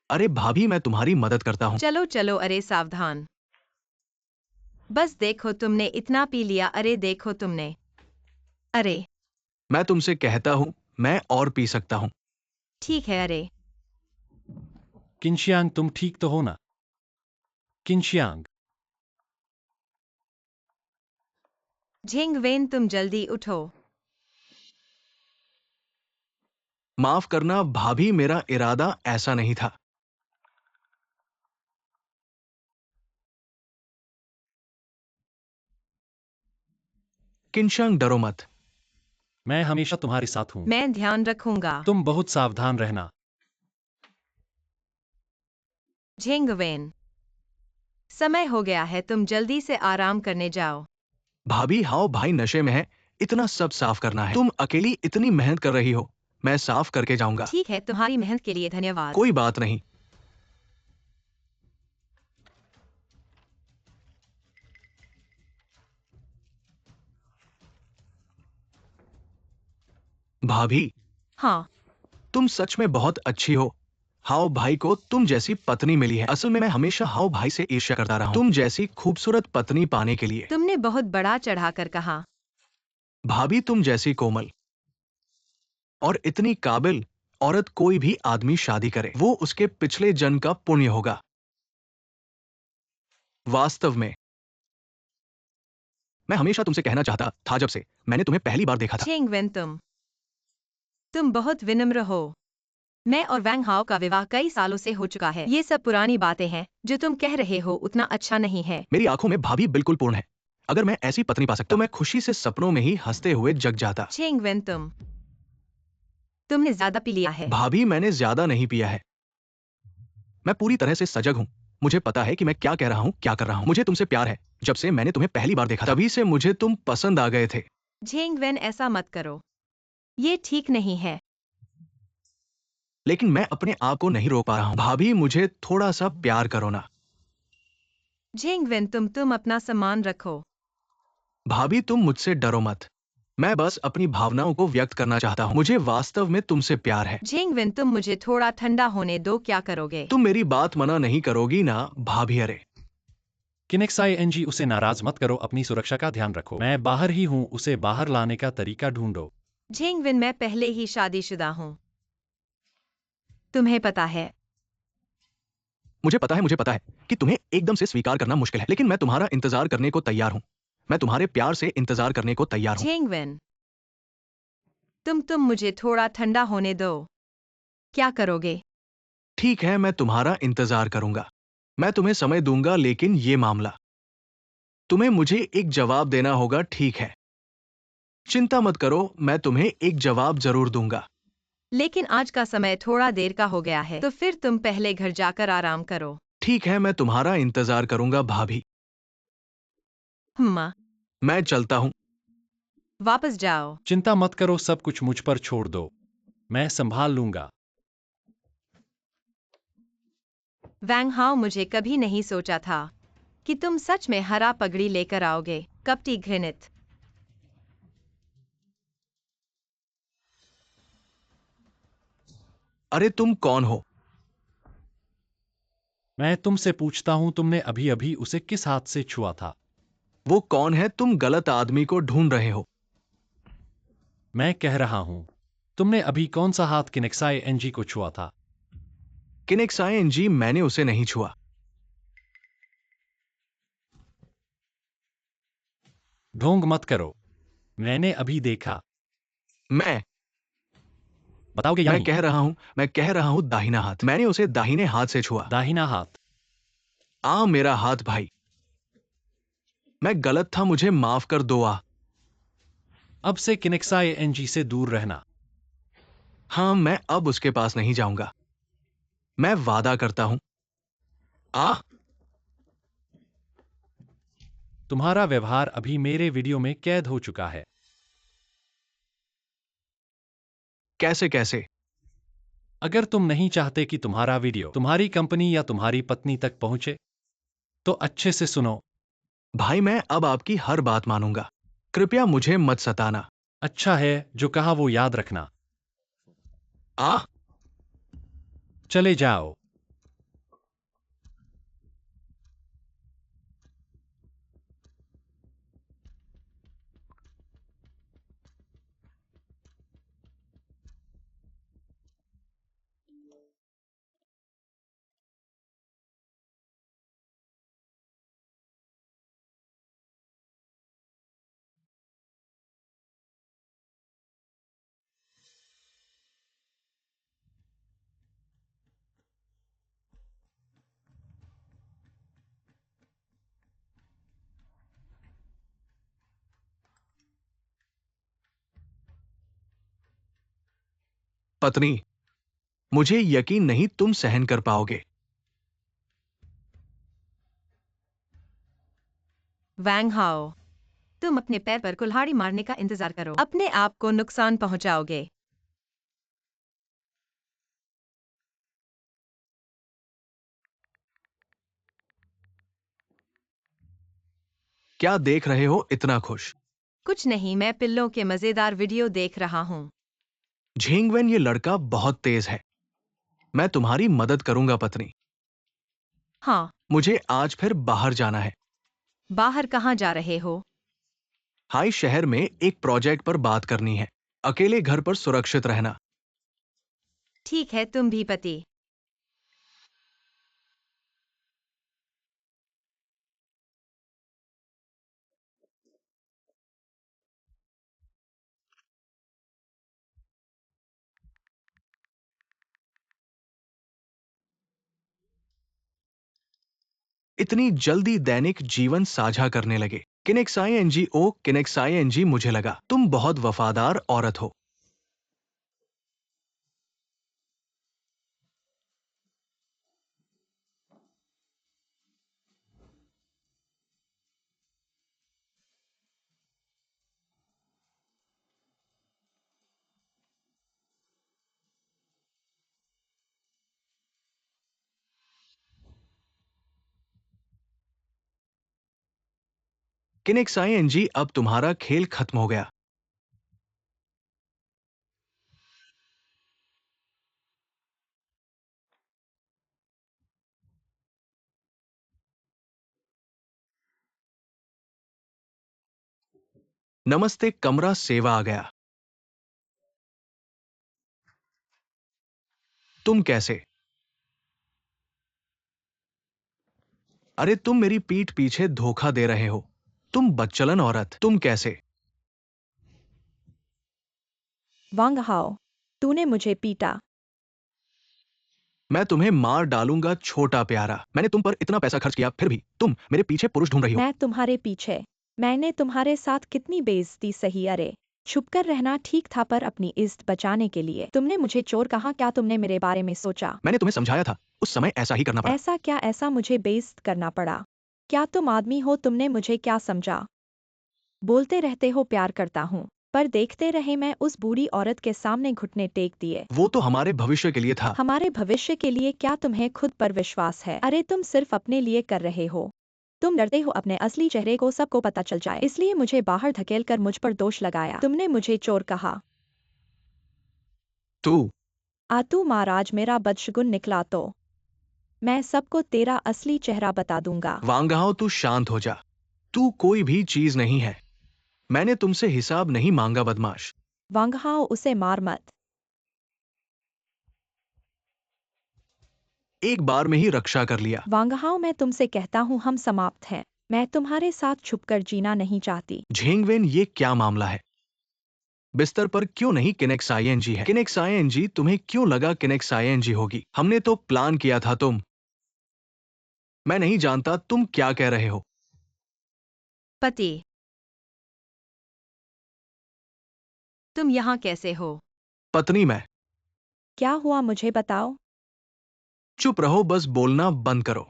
अरे भाभी, मैं तुम्हारी मदद करता हूँ। चलो चलो, अरे सावधान। बस देखो, तुमने इतना पी लिया। अरे देखो तुमने। अरे मैं तुमसे कहता हूँ, मैं और पी सकता हूँ। ठीक है। अरे किनशियांग, तुम ठीक तो हो ना? किनशियांग, झिंगवेन, तुम जल्दी उठो। माफ करना भाभी, मेरा इरादा ऐसा नहीं था। किंशंग, डरो मत। मैं हमेशा तुम्हारे साथ हूं। मैं ध्यान रखूंगा। तुम बहुत सावधान रहना। झिंगवेन, समय हो गया है, तुम जल्दी से आराम करने जाओ। भाभी, हाओ भाई नशे में है, इतना सब साफ करना है। तुम अकेली इतनी मेहनत कर रही हो, मैं साफ करके जाऊंगा। ठीक है, तुम्हारी मेहनत के लिए धन्यवाद। कोई बात नहीं। भाभी, हाँ, तुम सच में बहुत अच्छी हो। हाओ भाई को तुम जैसी पत्नी मिली है। असल में मैं हमेशा हाओ भाई से ईर्ष्या करता रहा हूं, तुम जैसी खूबसूरत पत्नी पाने के लिए। तुमने बहुत बड़ा चढ़ाकर कहा। भाभी, तुम जैसी कोमल और इतनी काबिल औरत कोई भी आदमी शादी करे, वो उसके पिछले जन्म का पुण्य होगा। वास्तव में मैं हमेशा तुमसे कहना चाहता था जब से मैंने तुम्हें पहली बार देखा था। झिंगवेन, तुम बहुत विनम्र हो। मैं और वैंग हाओ का विवाह कई सालों से हो चुका है। ये सब पुरानी बातें हैं। जो तुम कह रहे हो उतना अच्छा नहीं है। मेरी आंखों में भाभी बिल्कुल पूर्ण है। अगर मैं ऐसी पत्नी पा सकता तो मैं खुशी से सपनों में ही हंसते हुए जग जाता। झिंगवेन, तुमने ज्यादा पी लिया है। भाभी, मैंने ज्यादा नहीं पिया है। मैं पूरी तरह से सजग हूँ। मुझे पता है कि मैं क्या कह रहा हूँ, क्या कर रहा हूँ। मुझे तुमसे प्यार है। जब से मैंने तुम्हें पहली बार देखा तभी से मुझे तुम पसंद आ गए थे। झिंगवेन, ऐसा मत करो। ये ठीक नहीं है। लेकिन मैं अपने आप को नहीं रोक पा रहा हूँ। भाभी, मुझे थोड़ा सा प्यार करो ना। झिंगवेन, तुम अपना सम्मान रखो। भाभी, तुम मुझसे डरो मत। मैं बस अपनी भावनाओं को व्यक्त करना चाहता हूँ। मुझे वास्तव में तुमसे प्यार है। झिंगवेन, तुम मुझे थोड़ा ठंडा होने दो। क्या करोगे? तुम मेरी बात मना नहीं करोगी ना भाभी? अरे किनेक्साईएनजी, उसे नाराज मत करो, अपनी सुरक्षा का ध्यान रखो। मैं बाहर ही हूं, उसे बाहर लाने का तरीका ढूंढो। झिंगवेन, मैं पहले ही शादीशुदा हूँ। तुम्हें पता है। मुझे पता है कि तुम्हें एकदम से स्वीकार करना मुश्किल है, लेकिन मैं तुम्हारा इंतजार करने को तैयार हूँ। मैं तुम्हारे प्यार से इंतजार करने को तैयार हूँ। झिंगवेन, तुम मुझे थोड़ा ठंडा होने दो। क्या करोगे? ठीक है, मैं तुम्हारा इंतजार करूंगा। मैं तुम्हें समय दूंगा, लेकिन ये मामला तुम्हें मुझे एक जवाब देना होगा, ठीक है? चिंता मत करो, मैं तुम्हें एक जवाब जरूर दूंगा। लेकिन आज का समय थोड़ा देर का हो गया है, तो फिर तुम पहले घर जाकर आराम करो। ठीक है, मैं तुम्हारा इंतजार करूंगा भाभी। हम्मा, मैं चलता हूँ। वापस जाओ। चिंता मत करो, सब कुछ मुझ पर छोड़ दो, मैं संभाल लूंगा। वैंग हाओ, मुझे कभी नहीं सोचा था कि तुम सच में हरा पगड़ी लेकर आओगे। कपटी, घृणित। अरे तुम कौन हो? मैं तुमसे पूछता हूं, तुमने अभी अभी उसे किस हाथ से छुआ था? वो कौन है? तुम गलत आदमी को ढूंढ रहे हो। मैं कह रहा हूं, तुमने अभी कौन सा हाथ किनेक्साईएनजी को छुआ था? किनेक्साईएनजी, मैंने उसे नहीं छुआ। ढोंग मत करो, मैंने अभी देखा। मैं बताओगे या मैं नहीं? कह रहा हूं दाहिना हाथ। मैंने उसे दाहिने हाथ से छुआ। दाहिना हाथ। मेरा हाथ भाई। मैं गलत था, मुझे माफ कर दो। अब से किनेक्साईएनजी से दूर रहना। हाँ, मैं अब उसके पास नहीं जाऊंगा। मैं वादा करता हूं। आ तुम्हारा व्यवहार अभी मेरे वीडियो में कैद हो चुका है। कैसे कैसे? अगर तुम नहीं चाहते कि तुम्हारा वीडियो तुम्हारी कंपनी या तुम्हारी पत्नी तक पहुंचे, तो अच्छे से सुनो। भाई मैं अब आपकी हर बात मानूंगा। कृपया मुझे मत सताना। अच्छा है, जो कहा वो याद रखना। आह। चले जाओ। पत्नी, मुझे यकीन नहीं तुम सहन कर पाओगे। वैंग हाओ, तुम अपने पैर पर कुल्हाड़ी मारने का इंतजार करो, अपने आप को नुकसान पहुंचाओगे। क्या देख रहे हो इतना खुश? कुछ नहीं, मैं पिल्लों के मजेदार वीडियो देख रहा हूँ। झिंगवेन, ये लड़का बहुत तेज है। मैं तुम्हारी मदद करूंगा पत्नी। हाँ। मुझे आज फिर बाहर जाना है। बाहर कहाँ जा रहे हो? हाई शहर में एक प्रोजेक्ट पर बात करनी है। अकेले घर पर सुरक्षित रहना। ठीक है, तुम भी पति। इतनी जल्दी दैनिक जीवन साझा करने लगे। किनेक्साई एनजीओ, किनेक्साई एनजी, मुझे लगा तुम बहुत वफादार औरत हो। किनेक्साई एनजी, अब तुम्हारा खेल खत्म हो गया। नमस्ते, कमरा सेवा आ गया। तुम कैसे? अरे तुम मेरी पीठ पीछे धोखा दे रहे हो। तुम बदचलन औरत, तुम कैसे? वांग हाओ, तूने मुझे पीटा। मैं तुम्हें मार डालूंगा छोटा प्यारा। मैंने तुम पर इतना पैसा खर्च किया, फिर भी तुम मेरे पीछे पुरुष ढूंढ रही हो। मैं तुम्हारे पीछे। मैंने तुम्हारे साथ कितनी बेइज्जती सही। अरे छुपकर रहना ठीक था, पर अपनी इज्जत बचाने के लिए तुमने मुझे चोर कहा। क्या तुमने मेरे बारे में सोचा? मैंने तुम्हें समझाया था, उस समय ऐसा ही करना पड़ा। ऐसा क्या? ऐसा मुझे बेइज्जत करना पड़ा? क्या तुम आदमी हो? तुमने मुझे क्या समझा? बोलते रहते हो प्यार करता हूँ, पर देखते रहे मैं उस बूढ़ी औरत के सामने घुटने टेक दिए। वो तो हमारे भविष्य के लिए था। हमारे भविष्य के लिए? क्या तुम्हें खुद पर विश्वास है? अरे तुम सिर्फ अपने लिए कर रहे हो। तुम डरते हो अपने असली चेहरे को सबको पता चल जाए, इसलिए मुझे बाहर धकेलकर मुझ पर दोष लगाया। तुमने मुझे चोर कहा। तू आतू महाराज, मेरा बदशगुन निकला तो मैं सबको तेरा असली चेहरा बता दूंगा। वांगहाओ, तू शांत हो जा। तू कोई भी चीज नहीं है। मैंने तुमसे हिसाब नहीं मांगा, बदमाश। वांगहाओ, उसे मार मत। एक बार में ही रक्षा कर लिया। वांगहाओ, मैं तुमसे कहता हूँ हम समाप्त हैं। मैं तुम्हारे साथ छुपकर जीना नहीं चाहती। झेंगवेन, ये क्या मामला है? बिस्तर पर क्यों नहीं किनेक्साईएनजी है? किनेक्साईएनजी, तुम्हें क्यों लगा किनेक्साईएनजी होगी? हमने तो प्लान किया था। तुम मैं नहीं जानता तुम क्या कह रहे हो। पति, तुम यहाँ कैसे हो? पत्नी, मैं। क्या हुआ मुझे बताओ। चुप रहो, बस बोलना बंद करो।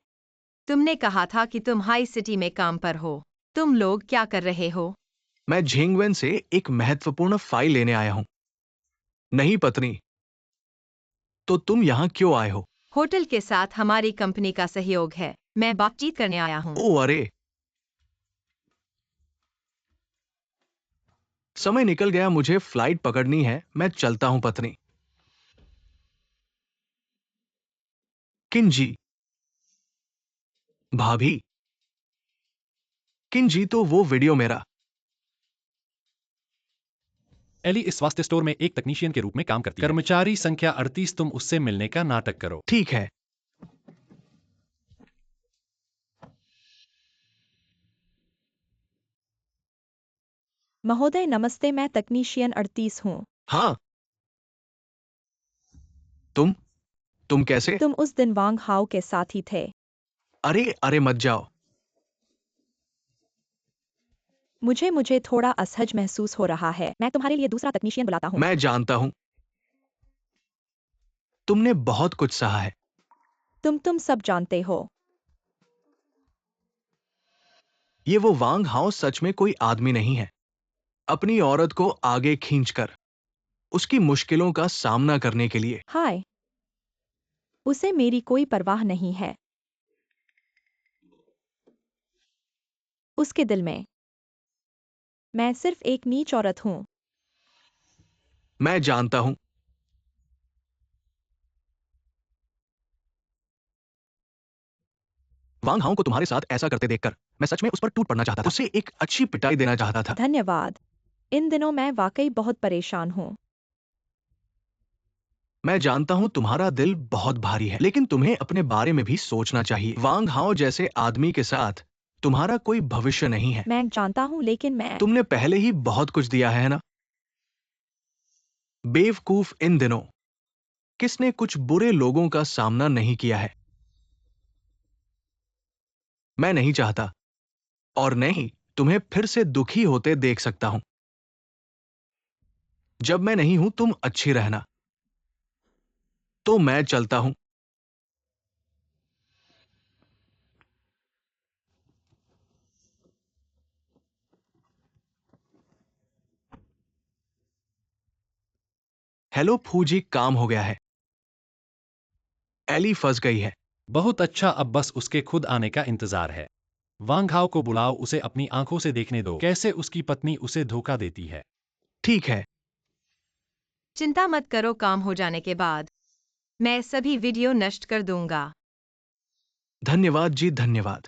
तुमने कहा था कि तुम हाई सिटी में काम पर हो। तुम लोग क्या कर रहे हो? मैं झेंगवेन से एक महत्वपूर्ण फाइल लेने आया हूं। नहीं पत्नी, तो तुम यहां क्यों आए हो? होटल के साथ हमारी कंपनी का सहयोग है। मैं बातचीत करने आया हूँ। ओ अरे, समय निकल गया, मुझे फ्लाइट पकड़नी है। मैं चलता हूं पत्नी। किंजी। भाभी। किंजी, तो वो वीडियो मेरा। एली इस स्वास्थ्य स्टोर में एक तकनीशियन के रूप में काम करती है। कर्मचारी संख्या 38, तुम उससे मिलने का नाटक करो। ठीक है। महोदय नमस्ते, मैं तकनीशियन 38 हूँ। हाँ। तुम कैसे? तुम उस दिन वांग हाओ के साथ ही थे। अरे अरे, मत जाओ। मुझे थोड़ा असहज महसूस हो रहा है। मैं तुम्हारे लिए दूसरा तकनीशियन बुलाता हूँ। मैं जानता हूं, तुमने बहुत कुछ सहा है। तुम सब जानते हो। ये वो वांग हाओ सच में कोई आदमी नहीं है। अपनी औरत को आगे खींचकर उसकी मुश्किलों का सामना करने के लिए। हाय। उसे मेरी कोई परवाह नहीं है। उसके दिल में मैं सिर्फ एक नीच औरत हूँ। मैं जानता हूं। वांग हाओ को तुम्हारे साथ ऐसा करते देखकर मैं सच में उस पर टूट पड़ना चाहता था। उसे एक अच्छी पिटाई देना चाहता था। धन्यवाद। इन दिनों मैं वाकई बहुत परेशान हूँ। मैं जानता हूं तुम्हारा दिल बहुत भारी है, लेकिन तुम्हें अपने बारे में भी सोचना चाहिए। वांग हाओ जैसे आदमी के साथ तुम्हारा कोई भविष्य नहीं है। मैं जानता हूँ, लेकिन मैं तुमने पहले ही बहुत कुछ दिया है ना? बेवकूफ, इन दिनों किसने कुछ बुरे लोगों का सामना नहीं किया है? मैं नहीं चाहता और नहीं तुम्हें फिर से दुखी होते देख सकता हूं। जब मैं नहीं हूं तुम अच्छी रहना। तो मैं चलता हूं। हेलो फूजी, काम हो गया है। एली फंस गई है। बहुत अच्छा, अब बस उसके खुद आने का इंतजार है। वांग हाओ को बुलाओ, उसे अपनी आंखों से देखने दो कैसे उसकी पत्नी उसे धोखा देती है। ठीक है। चिंता मत करो, काम हो जाने के बाद मैं सभी वीडियो नष्ट कर दूंगा। धन्यवाद जी, धन्यवाद।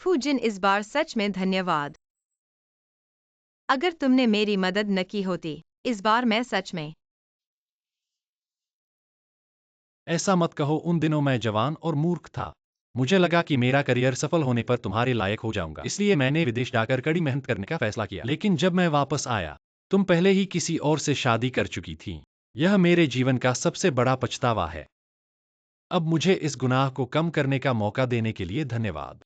फूजिन, इस बार सच में धन्यवाद। अगर तुमने मेरी मदद न की होती, इस बार मैं सच में। ऐसा मत कहो, उन दिनों मैं जवान और मूर्ख था। मुझे लगा कि मेरा करियर सफल होने पर तुम्हारे लायक हो जाऊंगा, इसलिए मैंने विदेश जाकर कड़ी मेहनत करने का फैसला किया। लेकिन जब मैं वापस आया, तुम पहले ही किसी और से शादी कर चुकी थी। यह मेरे जीवन का सबसे बड़ा पछतावा है। अब मुझे इस गुनाह को कम करने का मौका देने के लिए धन्यवाद।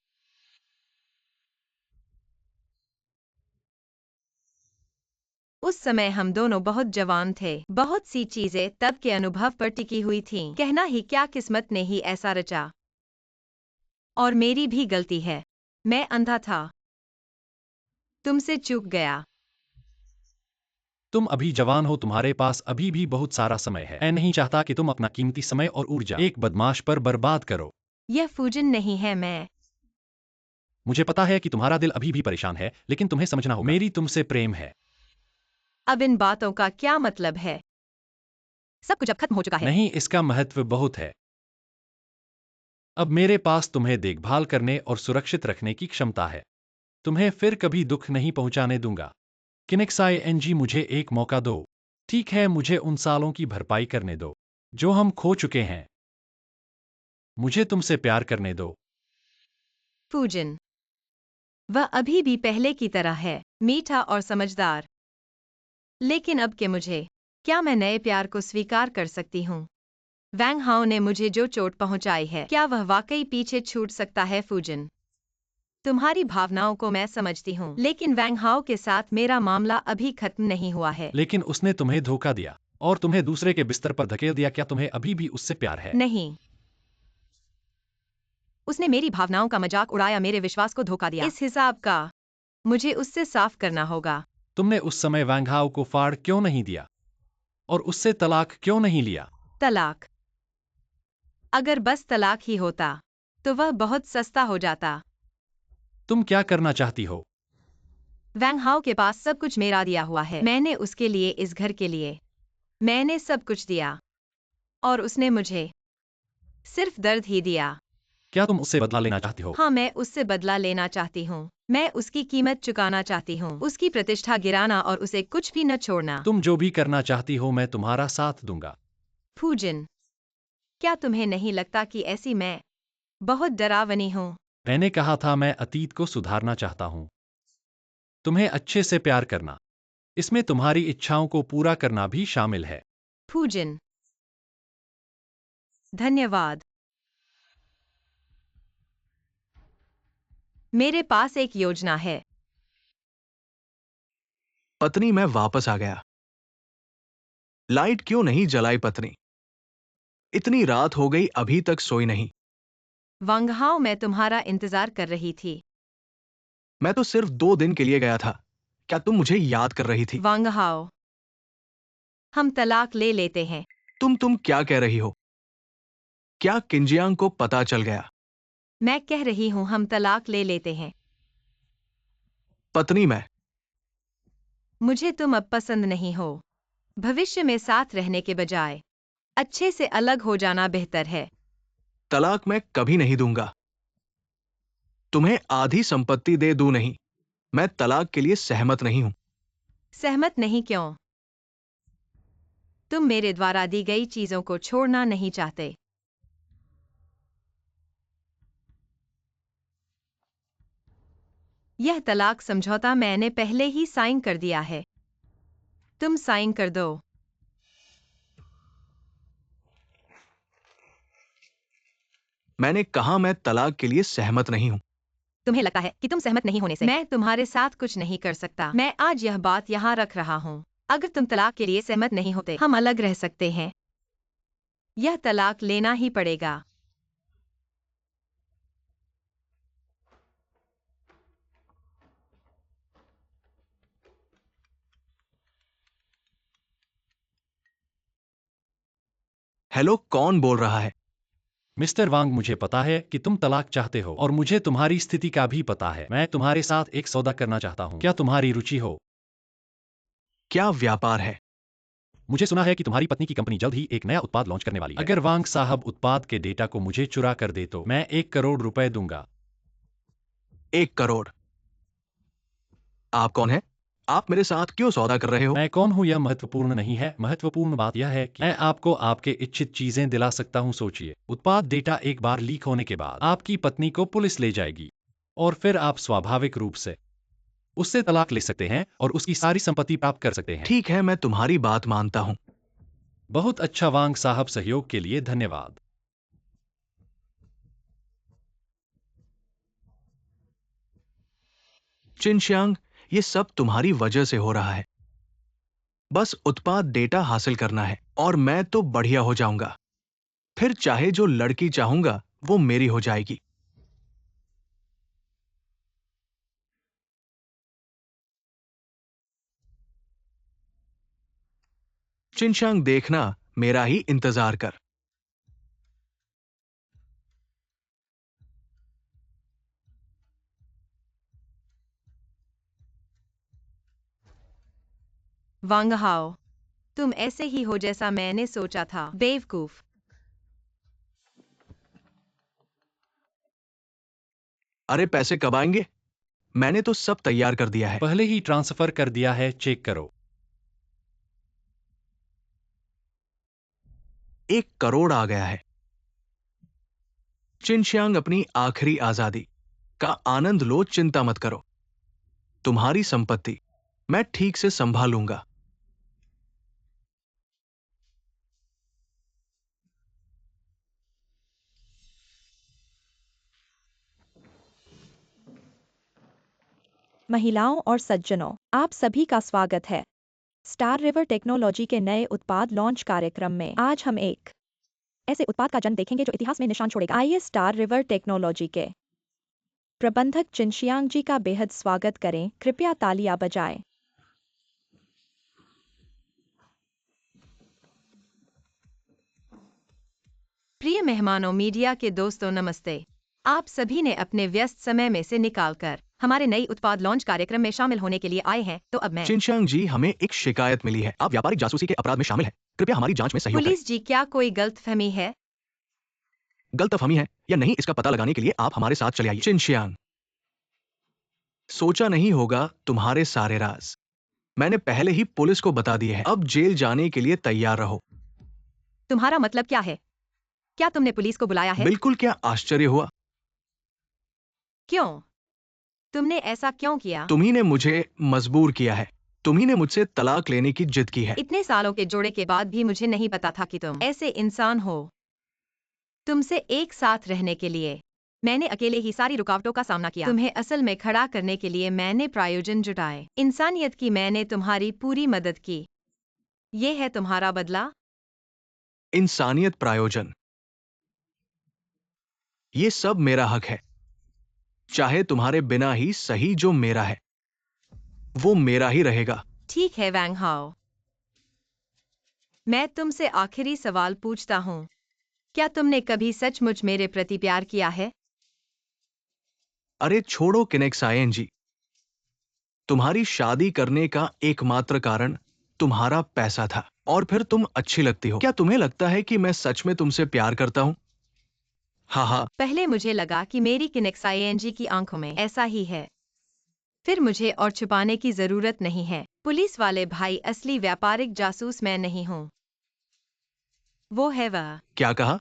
उस समय हम दोनों बहुत जवान थे। बहुत सी चीजें तब के अनुभव पर टिकी हुई थीं। कहना ही क्या, किस्मत ने ही ऐसा रचा। और मेरी भी गलती है। मैं अंधा था। तुमसे चूक गया। तुम अभी जवान हो, तुम्हारे पास अभी भी बहुत सारा समय है। मैं नहीं चाहता कि तुम अपना कीमती समय और ऊर्जा एक बदमाश पर बर्बाद करो। यह फूजन नहीं है। मुझे पता है कि तुम्हारा दिल अभी भी परेशान है, लेकिन तुम्हें समझना होगा, मेरी तुमसे प्रेम है। अब इन बातों का क्या मतलब है? सब कुछ अब खत्म हो चुका है। नहीं, इसका महत्व बहुत है। अब मेरे पास तुम्हें देखभाल करने और सुरक्षित रखने की क्षमता है। तुम्हें फिर कभी दुख नहीं पहुंचाने दूंगा। किनेक्साई एनजी, मुझे एक मौका दो। ठीक है, मुझे उन सालों की भरपाई करने दो जो हम खो चुके हैं। मुझे तुमसे प्यार करने दो। फूजन, वह अभी भी पहले की तरह है, मीठा और समझदार। लेकिन अब के मुझे, क्या मैं नए प्यार को स्वीकार कर सकती हूँ? वैंग हाओ ने मुझे जो चोट पहुंचाई है, क्या वह वाकई पीछे छूट सकता है? फूजन, तुम्हारी भावनाओं को मैं समझती हूँ, लेकिन वैंग हाओ के साथ मेरा मामला अभी खत्म नहीं हुआ है। लेकिन उसने तुम्हें धोखा दिया और तुम्हें दूसरे के बिस्तर पर धकेल दिया। क्या तुम्हें अभी भी उससे प्यार है? नहीं। उसने मेरी भावनाओं का मजाक उड़ाया, मेरे विश्वास को धोखा दिया। इस हिसाब का मुझे उससे साफ करना होगा। तुमने उस समय वांग हाओ को फाड़ क्यों नहीं दिया और उससे तलाक क्यों नहीं लिया? तलाक? अगर बस तलाक ही होता तो वह बहुत सस्ता हो जाता। तुम क्या करना चाहती हो? वैंग हाओ के पास सब कुछ मेरा दिया हुआ है। मैंने उसके लिए, इस घर के लिए, मैंने सब कुछ दिया और उसने मुझे सिर्फ दर्द ही दिया। क्या तुम उससे बदला लेना चाहती हो? हाँ, मैं उससे बदला लेना चाहती हूँ। मैं उसकी कीमत चुकाना चाहती हूँ, उसकी प्रतिष्ठा गिराना और उसे कुछ भी न छोड़ना। तुम जो भी करना चाहती हो मैं तुम्हारा साथ दूंगा। फूजिन, क्या तुम्हें नहीं लगता कि ऐसी मैं बहुत डरावनी हूँ? मैंने कहा था मैं अतीत को सुधारना चाहता हूँ। तुम्हें अच्छे से प्यार करना, इसमें तुम्हारी इच्छाओं को पूरा करना भी शामिल है। फूजिन, धन्यवाद। मेरे पास एक योजना है। पत्नी, मैं वापस आ गया। लाइट क्यों नहीं जलाई पत्नी? इतनी रात हो गई, अभी तक सोई नहीं। वांग हाओ, मैं तुम्हारा इंतजार कर रही थी। मैं तो सिर्फ 2 दिन के लिए गया था। क्या तुम मुझे याद कर रही थी? वांग हाओ, हम तलाक ले लेते हैं। तुम क्या कह रही हो? क्या किंजियांग को पता चल गया? मैं कह रही हूँ हम तलाक ले लेते हैं। पत्नी, मैं मुझे तुम अब पसंद नहीं हो। भविष्य में साथ रहने के बजाय अच्छे से अलग हो जाना बेहतर है। तलाक मैं कभी नहीं दूंगा। तुम्हें आधी संपत्ति दे दूं नहीं, मैं तलाक के लिए सहमत नहीं हूं। सहमत नहीं क्यों? तुम मेरे द्वारा दी गई चीजों को छोड़ना नहीं चाहते। यह तलाक समझौता मैंने पहले ही साइन कर दिया है। तुम साइन कर दो। मैंने कहा मैं तलाक के लिए सहमत नहीं हूं। तुम्हें लगता है कि तुम सहमत नहीं होने से मैं तुम्हारे साथ कुछ नहीं कर सकता। मैं आज यह बात यहाँ रख रहा हूँ। अगर तुम तलाक के लिए सहमत नहीं होते, हम अलग रह सकते हैं। यह तलाक लेना ही पड़ेगा। हेलो, कौन बोल रहा है? मिस्टर वांग, मुझे पता है कि तुम तलाक चाहते हो और मुझे तुम्हारी स्थिति का भी पता है। मैं तुम्हारे साथ एक सौदा करना चाहता हूँ। क्या तुम्हारी रुचि हो? क्या व्यापार है? मुझे सुना है कि तुम्हारी पत्नी की कंपनी जल्द ही एक नया उत्पाद लॉन्च करने वाली है। अगर वांग साहब उत्पाद के डेटा को मुझे चुरा कर दे तो मैं 1 करोड़ रुपए दूंगा। 1 करोड़? आप कौन है? आप मेरे साथ क्यों सौदा कर रहे हो? मैं कौन हूँ यह महत्वपूर्ण नहीं है। महत्वपूर्ण बात यह है कि मैं आपको आपके इच्छित चीजें दिला सकता हूँ। सोचिए, उत्पाद डेटा एक बार लीक होने के बाद आपकी पत्नी को पुलिस ले जाएगी और फिर आप स्वाभाविक रूप से उससे तलाक ले सकते हैं और उसकी सारी संपत्ति प्राप्त कर सकते हैं। ठीक है, मैं तुम्हारी बात मानता हूं। बहुत अच्छा वांग साहब, सहयोग के लिए धन्यवाद। चिनशियांग, ये सब तुम्हारी वजह से हो रहा है। बस उत्पाद डेटा हासिल करना है और मैं तो बढ़िया हो जाऊंगा। फिर चाहे जो लड़की चाहूंगा वो मेरी हो जाएगी। चिनशांग, देखना, मेरा ही इंतजार कर। वांग हाओ, तुम ऐसे ही हो जैसा मैंने सोचा था, बेवकूफ। अरे, पैसे कब आएंगे? मैंने तो सब तैयार कर दिया है। पहले ही ट्रांसफर कर दिया है, चेक करो। 1 करोड़ आ गया है। चिनशियांग, अपनी आखिरी आजादी का आनंद लो, चिंता मत करो। तुम्हारी संपत्ति मैं ठीक से संभालूंगा। महिलाओं और सज्जनों, आप सभी का स्वागत है स्टार रिवर टेक्नोलॉजी के नए उत्पाद लॉन्च कार्यक्रम में। आज हम एक ऐसे उत्पाद का जन्म देखेंगे जो इतिहास में निशान छोड़ेगा। आइए स्टार रिवर टेक्नोलॉजी के प्रबंधक चिनशियांग जी का बेहद स्वागत करें, कृपया तालियां बजाएं। प्रिय मेहमानों, मीडिया के दोस्तों, नमस्ते। आप सभी ने अपने व्यस्त समय में से निकालकर हमारे नई उत्पाद लॉन्च कार्यक्रम में शामिल होने के लिए आए हैं। तो अब मैं चिनशांग जी, हमें एक शिकायत मिली है। आप व्यापारिक जासूसी के अपराध में शामिल हैं। कृपया हमारी जांच में सहयोग करें। पुलिस जी, क्या कोई गलतफहमी है? गलतफहमी है या नहीं, इसका पता लगाने के लिए आप हमारे साथ चले आइए। चिनशियांग, सोचा नहीं होगा तुम्हारे सारे राज मैंने पहले ही पुलिस को बता दिए हैं। अब जेल जाने के लिए तैयार रहो। तुम्हारा मतलब क्या है? क्या तुमने पुलिस को बुलाया है? बिल्कुल, क्या आश्चर्य हुआ? क्यों? तुमने ऐसा क्यों किया? तुम्ही ने मुझे मजबूर किया है। तुम्ही ने मुझसे तलाक लेने की जिद की है। इतने सालों के जोड़े के बाद भी मुझे नहीं पता था कि तुम ऐसे इंसान हो। तुमसे एक साथ रहने के लिए मैंने अकेले ही सारी रुकावटों का सामना किया। तुम्हें असल में खड़ा करने के लिए मैंने प्रायोजन जुटाए। इंसानियत की मैंने तुम्हारी पूरी मदद की। ये है तुम्हारा बदला। इंसानियत, प्रायोजन, ये सब मेरा हक है। चाहे तुम्हारे बिना ही सही, जो मेरा है वो मेरा ही रहेगा। ठीक है वैंग हाओ, मैं तुमसे आखिरी सवाल पूछता हूँ। क्या तुमने कभी सचमुच मेरे प्रति प्यार किया है? अरे छोड़ो किनेक्सायन जी, तुम्हारी शादी करने का एकमात्र कारण तुम्हारा पैसा था, और फिर तुम अच्छी लगती हो। क्या तुम्हें लगता है कि मैं सच में तुमसे प्यार करता हूं? हाँ हाँ। पहले मुझे लगा कि मेरी किनेक्साईएनजी की आंखों में ऐसा ही है। फिर मुझे और छुपाने की जरूरत नहीं है। पुलिस वाले भाई, असली व्यापारिक जासूस मैं नहीं हूँ, वो है वह। क्या कहा?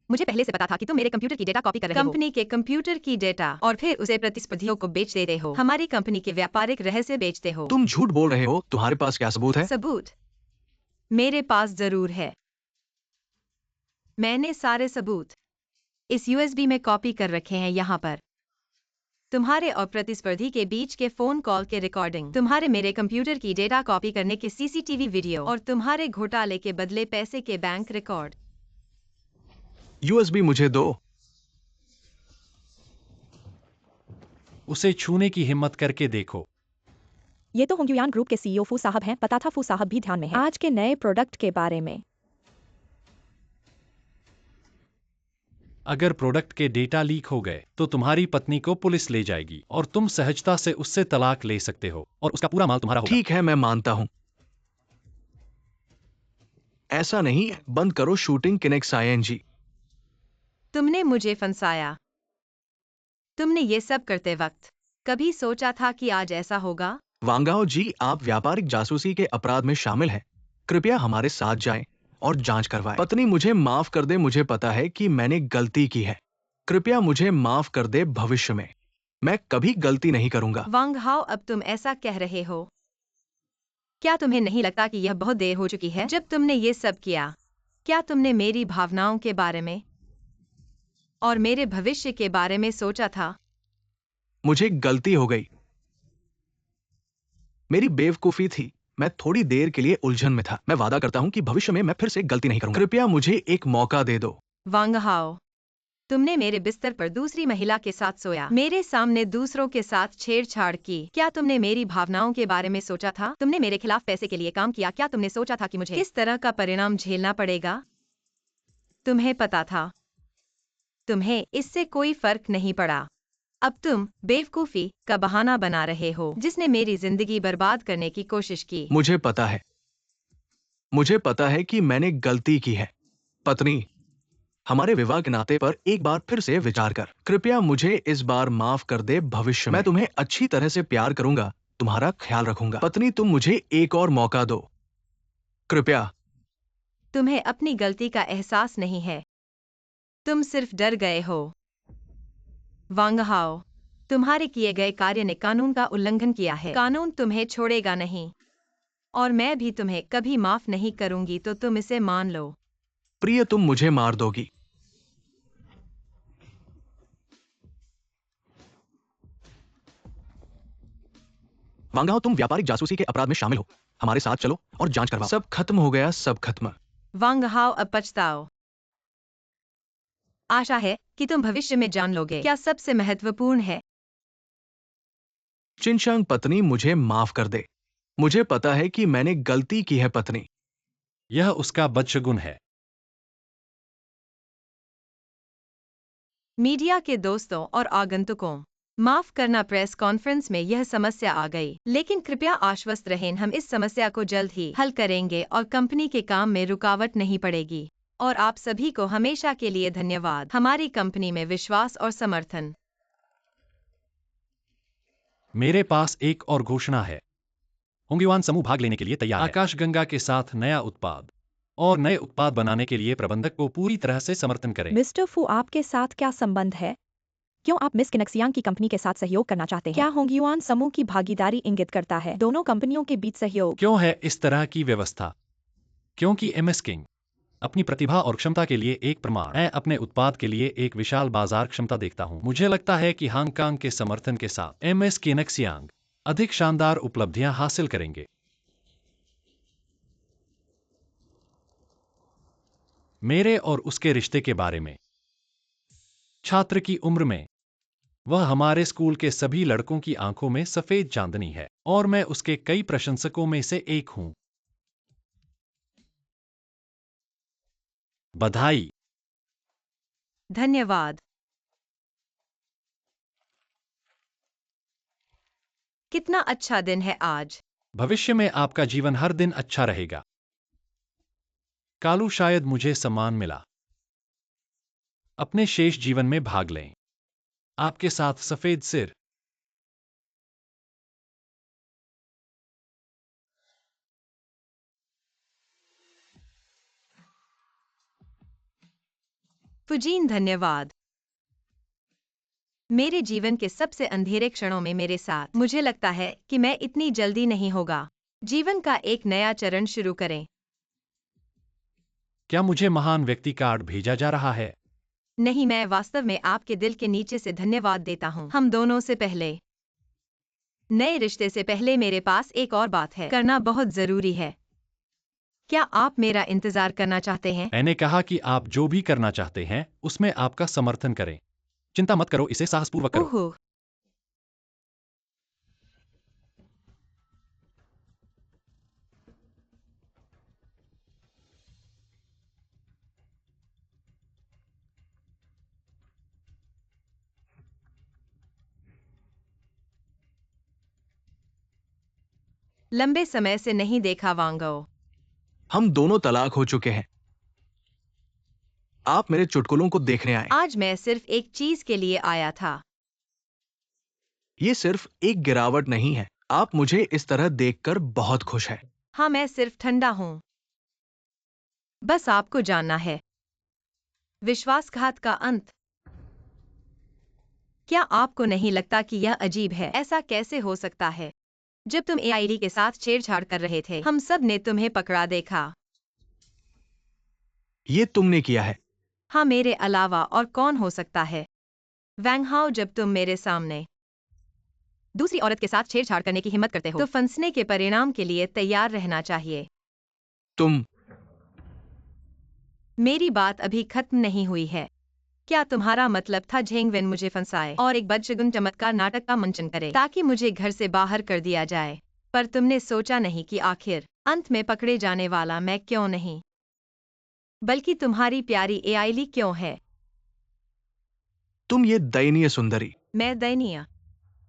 मुझे पहले से पता था कि तुम मेरे कंप्यूटर की डेटा कॉपी कर रहे हो, कंपनी के कंप्यूटर की डेटा, और फिर उसे प्रतिस्पर्धियों को बेच देते हो। हमारी कंपनी के व्यापारिक रहस्य बेचते हो। तुम झूठ बोल रहे हो। तुम्हारे पास क्या सबूत है? सबूत मेरे पास जरूर है। मैंने सारे सबूत इस यूएसबी में कॉपी कर रखे हैं यहाँ पर। तुम्हारे और प्रतिस्पर्धी के बीच के फोन कॉल के रिकॉर्डिंग, तुम्हारे मेरे कंप्यूटर की डेटा कॉपी करने के सीसीटीवी वीडियो, और तुम्हारे घोटाले के बदले पैसे के बैंक रिकॉर्ड। यूएसबी मुझे दो। उसे छूने की हिम्मत करके देखो। ये तो होंगयुयान ग्रुप के सीईओ फू साहब हैं। पता था फू साहब भी ध्यान में हैं। आज के नए प्रोडक्ट के बारे में अगर प्रोडक्ट के डेटा लीक हो गए तो तुम्हारी पत्नी को पुलिस ले जाएगी और तुम सहजता से उससे तलाक ले सकते हो और उसका पूरा माल तुम्हारा होगा। ठीक है, मैं मानता हूं। ऐसा नहीं, बंद करो शूटिंग किनेक्सायन जी। तुमने मुझे फंसाया। तुमने ये सब करते वक्त कभी सोचा था कि आज ऐसा होगा? वांगाओ जी, आप व्यापारिक जासूसी के अपराध में शामिल हैं। कृपया हमारे साथ जाएं और जांच करवाएं। पत्नी, मुझे माफ कर दे। मुझे पता है कि मैंने गलती की है। कृपया मुझे माफ कर दे। भविष्य में मैं कभी गलती नहीं करूंगा। वांग हाओ, अब तुम ऐसा कह रहे हो। क्या तुम्हें नहीं लगता कि यह बहुत देर हो चुकी है जब तुमने ये सब किया? क्या तुमने मेरी भावनाओं के बारे में और मेरे भविष्य के बारे में सोचा था? मुझे गलती हो गई। मेरी बेवकूफी थी। मैं थोड़ी देर के लिए उलझन में था। मैं वादा करता हूं कि भविष्य में मैं फिर से गलती नहीं करूंगा। कृपया मुझे एक मौका दे दो। वांग हाओ, तुमने मेरे बिस्तर पर दूसरी महिला के साथ सोया, मेरे सामने दूसरों के साथ छेड़छाड़ की। क्या तुमने मेरी भावनाओं के बारे में सोचा था? तुमने मेरे खिलाफ पैसे के लिए काम किया। क्या तुमने सोचा था कि मुझे किस तरह का परिणाम झेलना पड़ेगा? तुम्हें पता था। तुम्हें इससे कोई फर्क नहीं पड़ा। अब तुम बेवकूफी का बहाना बना रहे हो, जिसने मेरी जिंदगी बर्बाद करने की कोशिश की। मुझे पता है। मुझे पता है कि मैंने गलती की है। पत्नी, हमारे विवाह के नाते पर एक बार फिर से विचार कर। कृपया मुझे इस बार माफ कर दे। भविष्य में मैं तुम्हें अच्छी तरह से प्यार करूंगा, तुम्हारा ख्याल रखूंगा। पत्नी, तुम मुझे एक और मौका दो, कृपया। तुम्हें अपनी गलती का एहसास नहीं है। तुम सिर्फ डर गए हो। वांग हाओ, तुम्हारे किए गए कार्य ने कानून का उल्लंघन किया है। कानून तुम्हें छोड़ेगा नहीं, और मैं भी तुम्हें कभी माफ नहीं करूंगी, तो तुम इसे मान लो। प्रिय, तुम मुझे मार दोगी। वांगाओ, तुम व्यापारिक जासूसी के अपराध में शामिल हो। हमारे साथ चलो और जांच करवाओ। सब खत्म हो गया, सब खत्म। वांग हाओ, अब पछताओ। आशा है कि तुम भविष्य में जान लोगे क्या सबसे महत्वपूर्ण है। चिनशांग पत्नी, मुझे माफ कर दे। मुझे पता है कि मैंने गलती की है पत्नी। यह उसका बदशगुन है। मीडिया के दोस्तों और आगंतुकों, माफ करना, प्रेस कॉन्फ्रेंस में यह समस्या आ गई, लेकिन कृपया आश्वस्त रहें, हम इस समस्या को जल्द ही हल करेंगे और कंपनी के काम में रुकावट नहीं पड़ेगी। और आप सभी को हमेशा के लिए धन्यवाद, हमारी कंपनी में विश्वास और समर्थन। मेरे पास एक और घोषणा है। होंगयुआन समूह भाग लेने के लिए तैयार है। आकाशगंगा के साथ नया उत्पाद और नए उत्पाद बनाने के लिए प्रबंधक को पूरी तरह से समर्थन करें। मिस्टर फू, आपके साथ क्या संबंध है? क्यों आप मिस किनक्सियांग की कंपनी के साथ सहयोग करना चाहते हैं? क्या होंगयुआन समूह की भागीदारी इंगित करता है दोनों कंपनियों के बीच सहयोग? क्यों है इस तरह की व्यवस्था? क्योंकि एमएस किंग अपनी प्रतिभा और क्षमता के लिए एक प्रमाण। मैं अपने उत्पाद के लिए एक विशाल बाजार क्षमता देखता हूं। मुझे लगता है कि हांगकांग के समर्थन के साथ एमएस किनक्सियांग अधिक शानदार उपलब्धियां हासिल करेंगे। मेरे और उसके रिश्ते के बारे में। छात्र की उम्र में वह हमारे स्कूल के सभी लड़कों की आंखों में सफेद चांदनी है और मैं उसके कई प्रशंसकों में से एक हूं। बधाई। धन्यवाद। कितना अच्छा दिन है आज। भविष्य में आपका जीवन हर दिन अच्छा रहेगा। कालू, शायद मुझे सम्मान मिला। अपने शेष जीवन में भाग लें। आपके साथ सफेद सिर। फुजीन, धन्यवाद। मेरे जीवन के सबसे अंधेरे क्षणों में मेरे साथ, मुझे लगता है कि मैं इतनी जल्दी नहीं होगा। जीवन का एक नया चरण शुरू करें। क्या मुझे महान व्यक्ति कार्ड भेजा जा रहा है? नहीं, मैं वास्तव में आपके दिल के नीचे से धन्यवाद देता हूँ। हम दोनों से पहले, नए रिश्ते से पहले, मेरे पास एक और बात है करना बहुत जरूरी है। क्या आप मेरा इंतजार करना चाहते हैं? मैंने कहा कि आप जो भी करना चाहते हैं उसमें आपका समर्थन करें। चिंता मत करो, इसे साहसपूर्वक करो। ओह, लंबे समय से नहीं देखा वांगो। हम दोनों तलाक हो चुके हैं। आप मेरे चुटकुलों को देखने आए। आज मैं सिर्फ एक चीज के लिए आया था। ये सिर्फ एक गिरावट नहीं है। आप मुझे इस तरह देखकर बहुत खुश है। हाँ, मैं सिर्फ ठंडा हूँ। बस आपको जानना है। विश्वासघात का अंत। क्या आपको नहीं लगता कि यह अजीब है? ऐसा कैसे हो सकता है? जब तुम एआईडी के साथ छेड़छाड़ कर रहे थे, हम सब ने तुम्हें पकड़ा देखा। ये तुमने किया है। हाँ, मेरे अलावा और कौन हो सकता है? वैंग हाओ, जब तुम मेरे सामने दूसरी औरत के साथ छेड़छाड़ करने की हिम्मत करते हो, तो फंसने के परिणाम के लिए तैयार रहना चाहिए। तुम मेरी बात अभी खत्म नहीं हुई है। क्या तुम्हारा मतलब था झेंगवेन मुझे फंसाए और एक बदशगुन चमत्कार नाटक का मंचन करे ताकि मुझे घर से बाहर कर दिया जाए? पर तुमने सोचा नहीं कि आखिर अंत में पकड़े जाने वाला मैं क्यों नहीं, बल्कि तुम्हारी प्यारी एआईली क्यों है? तुम ये दयनीय सुंदरी। मैं दयनीय?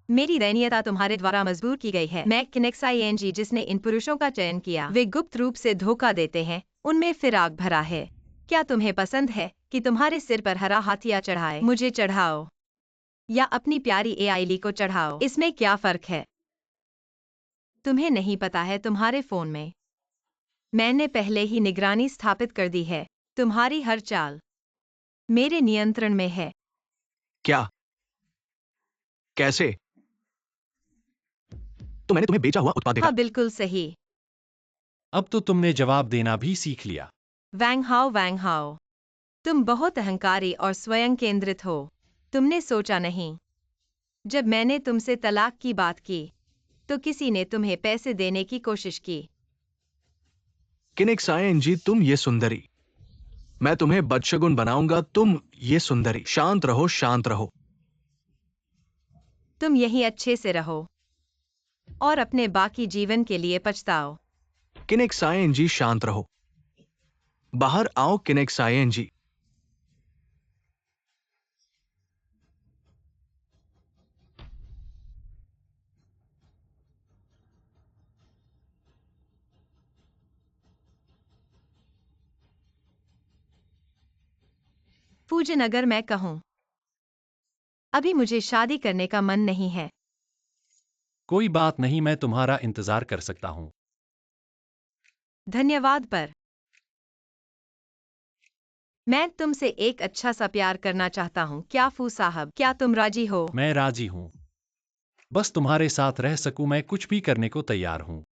मेरी दयनीयता तुम्हारे द्वारा मजबूर की गई है। मैं किनेक्साईएनजी जिसने इन पुरुषों का चयन किया, वे गुप्त रूप से धोखा देते हैं, उनमें फिराक भरा है। क्या तुम्हें पसंद है कि तुम्हारे सिर पर हरा हाथिया चढ़ाए? मुझे चढ़ाओ या अपनी प्यारी एआईली को चढ़ाओ, इसमें क्या फर्क है? तुम्हें नहीं पता है, तुम्हारे फोन में मैंने पहले ही निगरानी स्थापित कर दी है। तुम्हारी हर चाल मेरे नियंत्रण में है। क्या? कैसे? तो मैंने तुम्हें बेचा हुआ उत्पाद देखा। हाँ, बिल्कुल सही। अब तो तुमने जवाब देना भी सीख लिया। वैंग हाओ, तुम बहुत अहंकारी और स्वयं केंद्रित हो। तुमने सोचा नहीं, जब मैंने तुमसे तलाक की बात की तो किसी ने तुम्हें पैसे देने की कोशिश की। किनेक्साईएनजी, तुम ये सुंदरी। मैं तुम्हें बदशगुन बनाऊंगा। तुम ये सुंदरी, शांत रहो, शांत रहो। तुम यहीं अच्छे से रहो और अपने बाकी जीवन के लिए पछताओ। किनेक्सायन जी, शांत रहो। बाहर आओ किनेक्सायन जी। पूजन, अगर मैं कहूं, अभी मुझे शादी करने का मन नहीं है। कोई बात नहीं, मैं तुम्हारा इंतजार कर सकता हूँ। धन्यवाद, पर मैं तुमसे एक अच्छा सा प्यार करना चाहता हूँ। क्या फू साहब, क्या तुम राजी हो? मैं राजी हूँ। बस तुम्हारे साथ रह सकूं, मैं कुछ भी करने को तैयार हूँ।